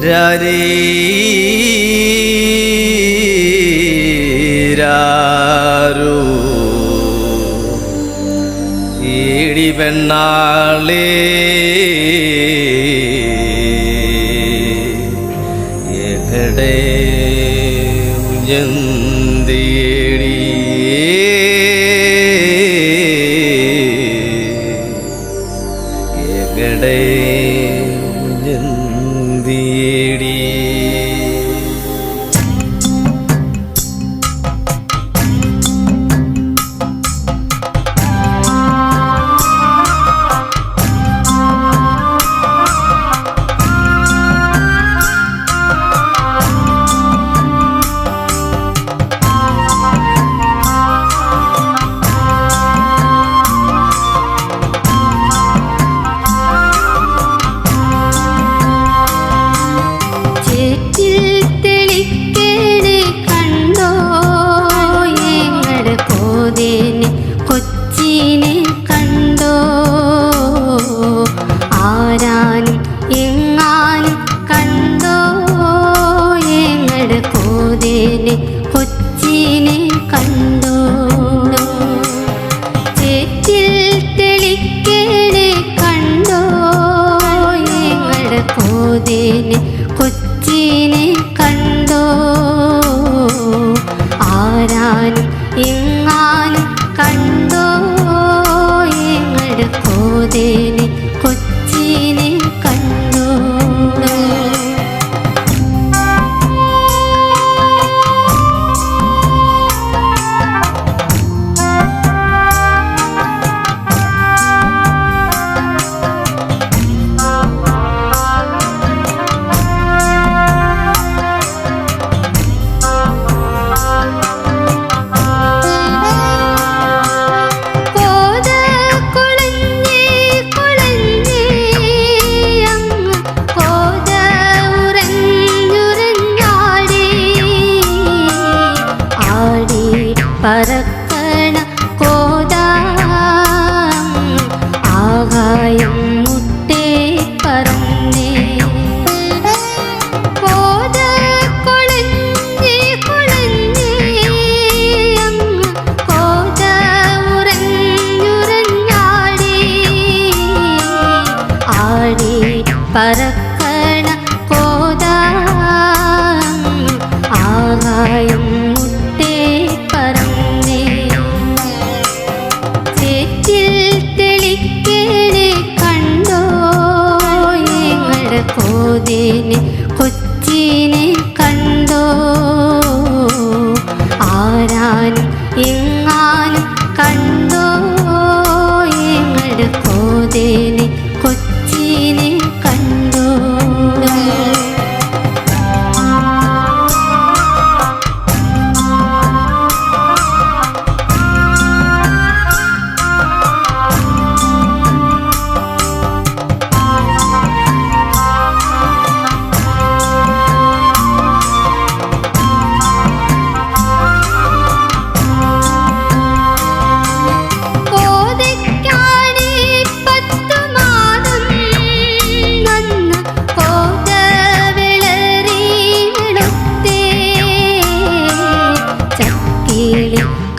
രാരേ രാരോ ഈടി പെണ്ണാളേ എവിടെ ഉയർന്നേടി എവിടെ ഉയർന്നേടി കൊച്ചിനെ കണ്ടോ ആരാനും എങ്ങാനും കണ്ടോ ഞങ്ങളുടെ കോതേനെ കൊച്ചിനെ കണ്ടോ ചേറ്റിൽ തെളിക്കേനെ കണ്ടോ ഞങ്ങളുടെ കോതേനെ കൊച്ചിനെ കണ്ടോ ആരാനും എങ്ങാനും കണ്ടോ ഞങ്ങളുടെ കോതേനെ കൊച്ചിനെ കണ്ടോ പറക്കണ കോതാ ആകായം മുട്ടേ പറന്നേ കോത കൊളഞ്ഞേ കൊളഞ്ഞേ അങ്ങ് കോത ഉറഞ്ഞുറഞ്ഞാടി ആടി പറക്കണ കോതാ ആകായം കോതേനെ കൊച്ചിനെ കണ്ടോ ആരാനും എങ്ങാനും കണ്ടോ ഞങ്ങളുടെ കോതേനെ കൊച്ചിനെ കണ്ടോ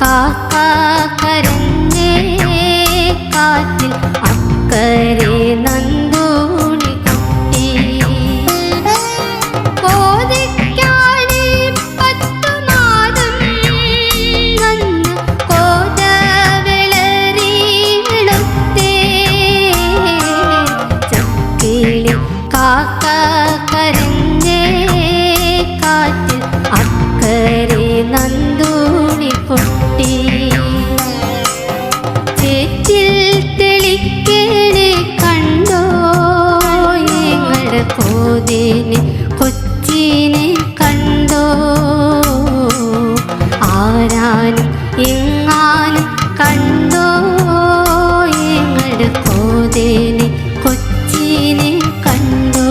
കാക്കാ കരഞ്ഞേ കാറ്റിൽ അക്കരെ നന്ദൂണി കുട്ടി കോതയ്ക്കാണി 10 മാസം നന്ന് കോത വിളറി വെളുത്തേ ചക്കിളി കാക്കാ കരഞ്ഞേ കാറ്റിൽ അക്കരെ നന്ദൂണി കുട്ടി ചേറ്റിൽ തെളിക്കേനെ കണ്ടോ ഞങ്ങളുടെ കോതേനെ കൊച്ചിനെ കണ്ടോ ആരാനും എങ്ങാനും കണ്ടോ ഞങ്ങളുടെ കോതേനെ കൊച്ചിനെ കണ്ടോ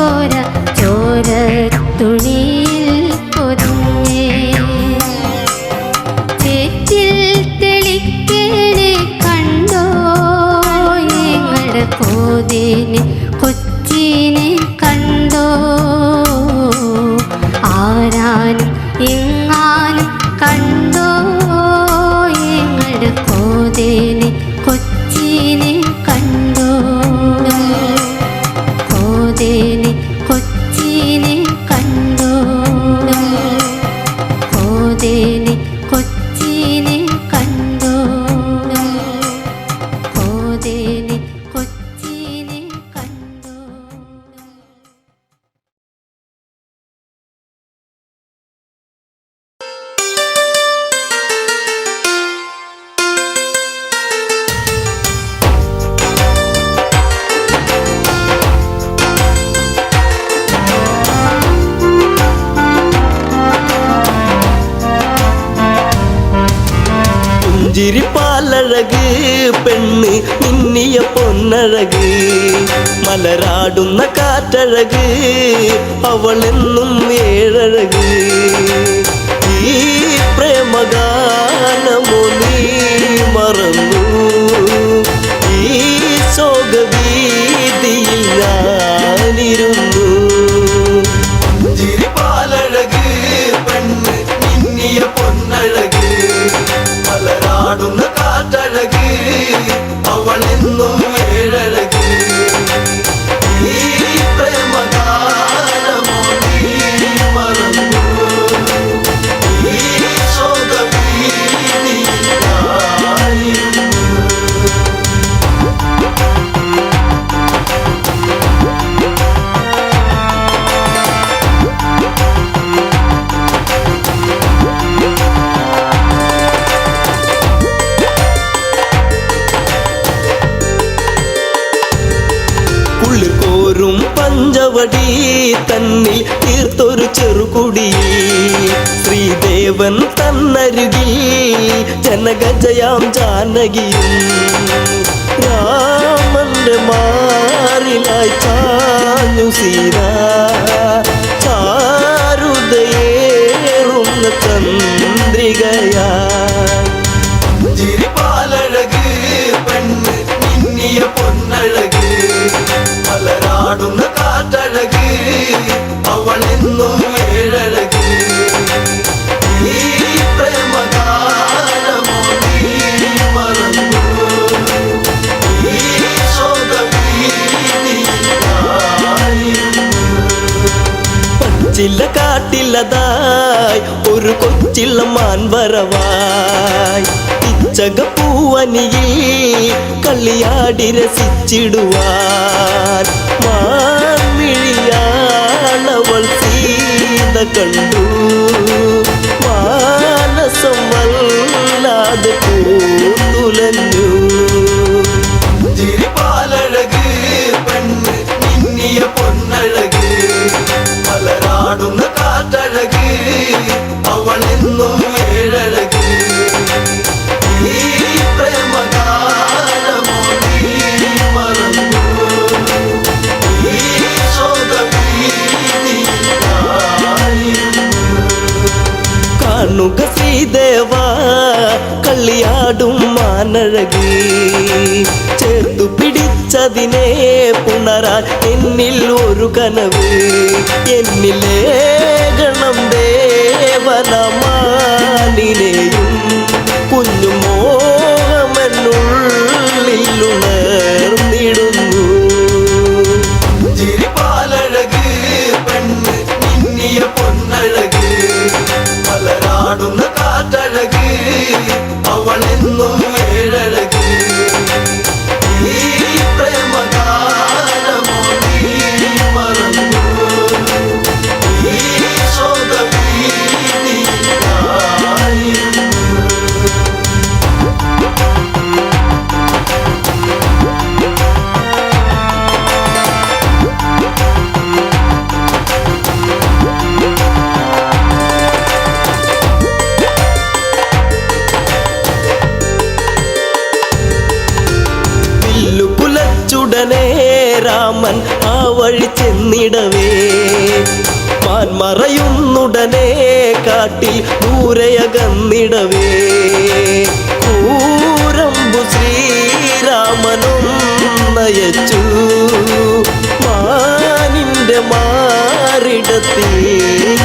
ചോര ചോര തുണിയിൽ പൊതിഞ്ഞേ ചേറ്റിൽ തെളിക്കേണേ കണ്ടോ ഞങ്ങളുടെ കോതിനെ കൊച്ചിനെ കണ്ടോ ആരാനും എങ്ങാനും കണ്ടോ ഞങ്ങളുടെ കോതിനെ കൊച്ചിനെ കണ്ടോ കോതിനെ കൊച്ചിനെ കണ്ടോ കോതിനെ കൊച്ചിനെ കണ്ടോ കോതിനെ കൊച്ചിനെ കണ്ടോ. പുഞ്ചിരിപ്പാലഴക് പെണ്ണ് മിന്നിയ പൊന്നഴക് മലരാടുന്ന കാറ്റഴക് അവളെന്നും ഏഴഴക് ഈ പ്രേമഗാനമോ നീ മറന്നു ഈ ശോകവീതിയിൽ ഞാനിരുന്നു പുഞ്ചിരിപ്പാലഴക് പെണ്ണ് മിന്നിയ പൊന്നഴക് മലരാടുന്ന കാറ്റഴക് അവളെന്നും ഏഴഴക് ഈ പ്രേമഗാനമോ നീ മറന്നു ഈ ശോകവീതിയിൽ ഞാനിരുന്നു. കുളിർക്കോരും പഞ്ചവടി തന്നിൽ തീർത്തൊരു ചെറുകുടി ശ്രീദേവൻ തന്നരുകിൽ ജനഗജയാം ജാനകിയും രാമന്റെ മാറിലായി ചാഞ്ഞു സീത ചാരുതയേറുന്ന ചന്ദ്രികയായി ചിരിപ്പാലഴക് പെണ്ണ് മിന്നിയ പൊന്നഴക് മലരാടുന്ന കാറ്റഴക് അവളെന്നും ഏഴഴക് ഈ പ്രേമഗാനമോ നീ മറന്നു ഈ ശോകവീതിയിൽ ഞാനിരുന്നു. പച്ചില കാട്ടിലതായി ഒരു കൊച്ചില്ല മാൻവരവായി പിച്ചകപ്പൂവനിയിൽ കളിയാടി രസിച്ചിടുവാൻ മാൻമിഴിയാണവൾ സീത കണ്ടു മാനസം വല്ലാതെ പൂത്തുലഞ്ഞു ചിരിപ്പാലഴക് പെണ്ണ് മിന്നിയ പൊന്നഴക് മലരാടുന്ന കാറ്റഴക് അവളെന്നും ഏഴഴക് ഈ പ്രേമഗാനമോ നീ മറന്നു ഈ ശോകവീതിയിൽ ഞാനിരുന്നു. കാണുക ശ്രീദേവ കളിയാടും മാനഴക് ചേർത്തു പിടിച്ചതിനെ പുണരാൻ എന്നിൽ ഒരു കനവ് എന്നിലേ ഗണം ദേവനമാനിനെയും കുഞ്ഞു മോഹമെന്നുള്ളിൽ ഉണർന്നിടുന്നു ചിരിപ്പാലഴക് പെണ്ണ് മിന്നിയ പൊന്നഴക് മലരാടുന്ന കാറ്റഴക് അവളെന്നും ഏഴഴക് ഈ പ്രേമഗാനമോ നീ മറന്നു ഈ ശോകവീതിയിൽ ഞാനിരുന്നു. വഴി ചെന്നിടവേ മാൻമറയുന്നുടനെ കാട്ടിൽ ദൂരയകന്നിടവേ കൂരമ്പു ശ്രീരാമനും നയച്ചു മാനിന്റെ മാറിടത്തിൽ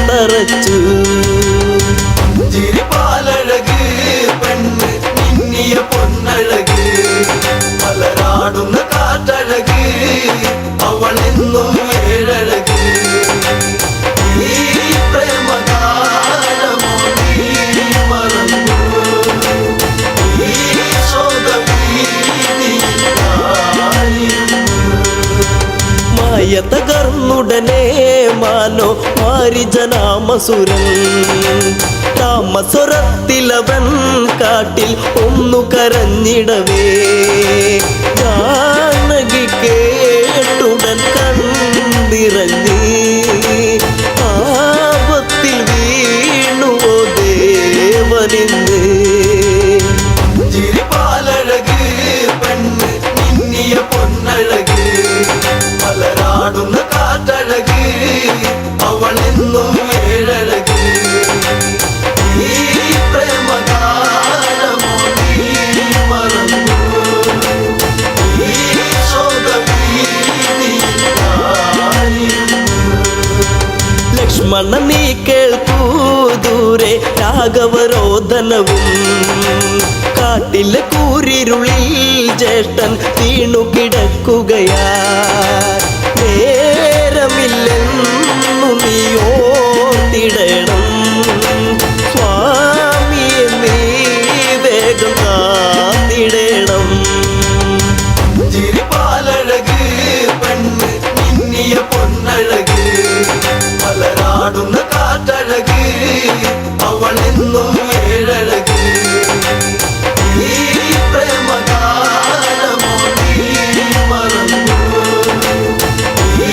തറച്ചു ചിരിപ്പാലഴക് പെണ്ണ് മിന്നിയ പൊന്നഴക് മലരാടുന്ന കാറ്റഴക് അവളെന്നും ഏഴഴക് ഈ പ്രേമകാലമോ നീ മറന്നു ഈ മായ തകർന്നുടനെ മാനോ മാരിജനാമസുരൻ താമസുരത്തിലവൻ കാട്ടിൽ ഒന്നു കരഞ്ഞിടവേ ജാനകി കേട്ടുടൻ കണ്ടിറങ്ങി ആപത്തിൽ വീണുവോ ദേവനിന്ന് ചിരിപ്പാലഴക് പെണ്ണ് മിന്നിയ പൊന്നഴക് മലരാടുന്ന കാറ്റഴക് അവളെന്നും ഏഴഴക് ഈ പ്രേമകാലമോ നീ മറന്നു ഈ ലക്ഷ്മണ നീ കേൾക്കൂ ദൂരെ രാഘവരോധനവും കാട്ടിലെ കൂരിരുളിൽ ജ്യേഷ്ഠൻ വീണു കിടക്കുകയാ നേരമില്ലെന്നു നീ ഓർത്തിടണം സ്വാമിയെ നീ വേഗം കാത്തിടണം ചിരിപ്പാലഴക് പെണ്ണ് മിന്നിയ പൊന്നഴക് മലരാടുന്ന കാറ്റഴക് അവളെന്നും ഏഴഴക് ഈ പ്രേമകാലമോ നീ മറന്നു ഈ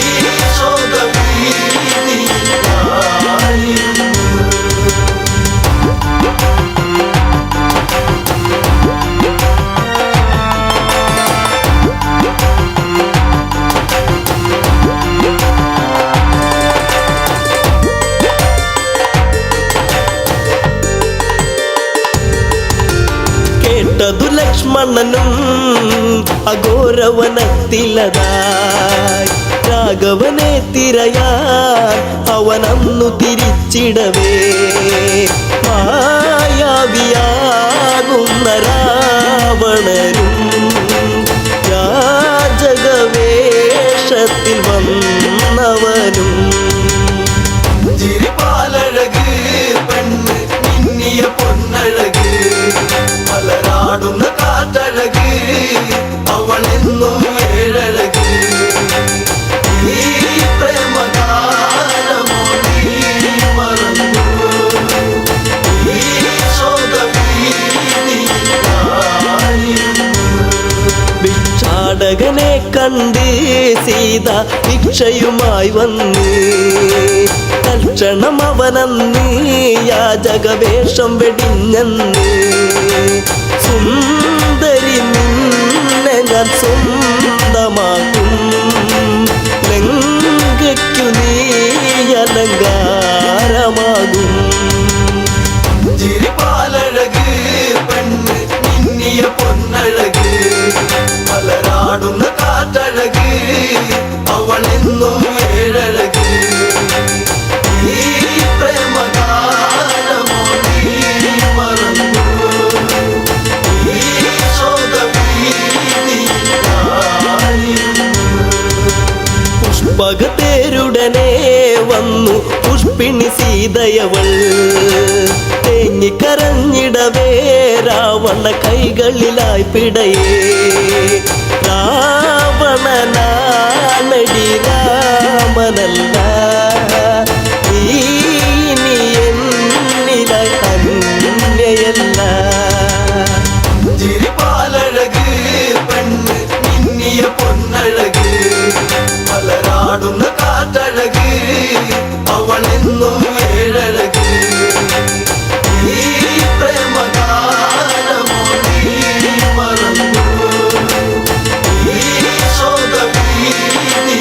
കേട്ടതു ലക്ഷ്മണനും അഘോരവനത്തിലതായി രാഘവനെ തിരയാൻ അവനന്നു തിരിച്ചിടവേ മായാവിയാകുന്ന രാവണനും യാചകവേഷത്തിൽ വന്നവനും ചിരിപ്പാലഴക് പെണ്ണ് മിന്നിയ പൊന്നഴക് മലരാടുന്ന കാറ്റഴക് അവളെന്നും ഏഴഴക് ഈ പ്രേമകാലമോ നീ മറന്നു ഈ ഭിക്ഷാടകനെ കണ്ട് സീത ഭിക്ഷയുമായി വന്ന് തൽക്ഷണം അവനന്ന് യാചകവേഷം വെടിഞ്ഞന്ന് സുന്ദരി നിന്നെ ഞാൻ സ്വന്തമാക്കും ലങ്കയ്ക്കു നീ അലങ്കാരമാകും ചിരിപ്പാലഴക് പെണ്ണ് മിന്നിയ പൊന്നഴക് മലരാടുന്ന കാറ്റഴക് അവളെന്നും ഏഴഴക് ഈ പ്രേമകാലമോ നീ മറന്നു ഈ പുഷ്പകത്തേരുടനെ വന്നു പുഷ്പിണി സീതയവൾ തേങ്ങിക്കരഞ്ഞിടവേ രാവണ കൈകളിലായി പിടയേ രാവണനാണടി രാമനല്ല നീ ഇനി എന്നിലായി അന്യയല്ല ചിരിപ്പാലഴക് പെണ്ണ് മിന്നിയ പൊന്നഴക് മലരാടുന്ന കാറ്റഴക് അവളെന്നും ഏഴഴക് ഈ പ്രേമകാലമോ നീ മറന്നു ഈ ശോകഭീതി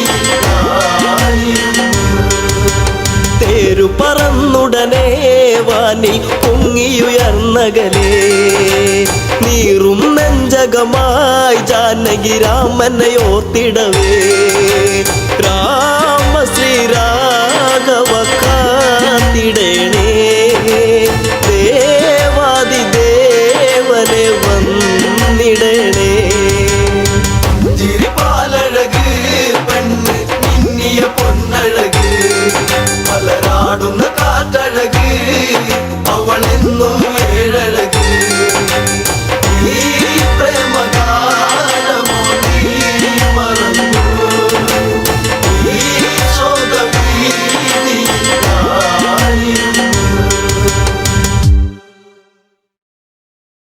വാനിൽ പൊങ്ങിയുയർന്നകലേ നീറും നെഞ്ചകമായി ജാനകി രാമനെ ഓർത്തിടവേ രാമ ശ്രീരാമ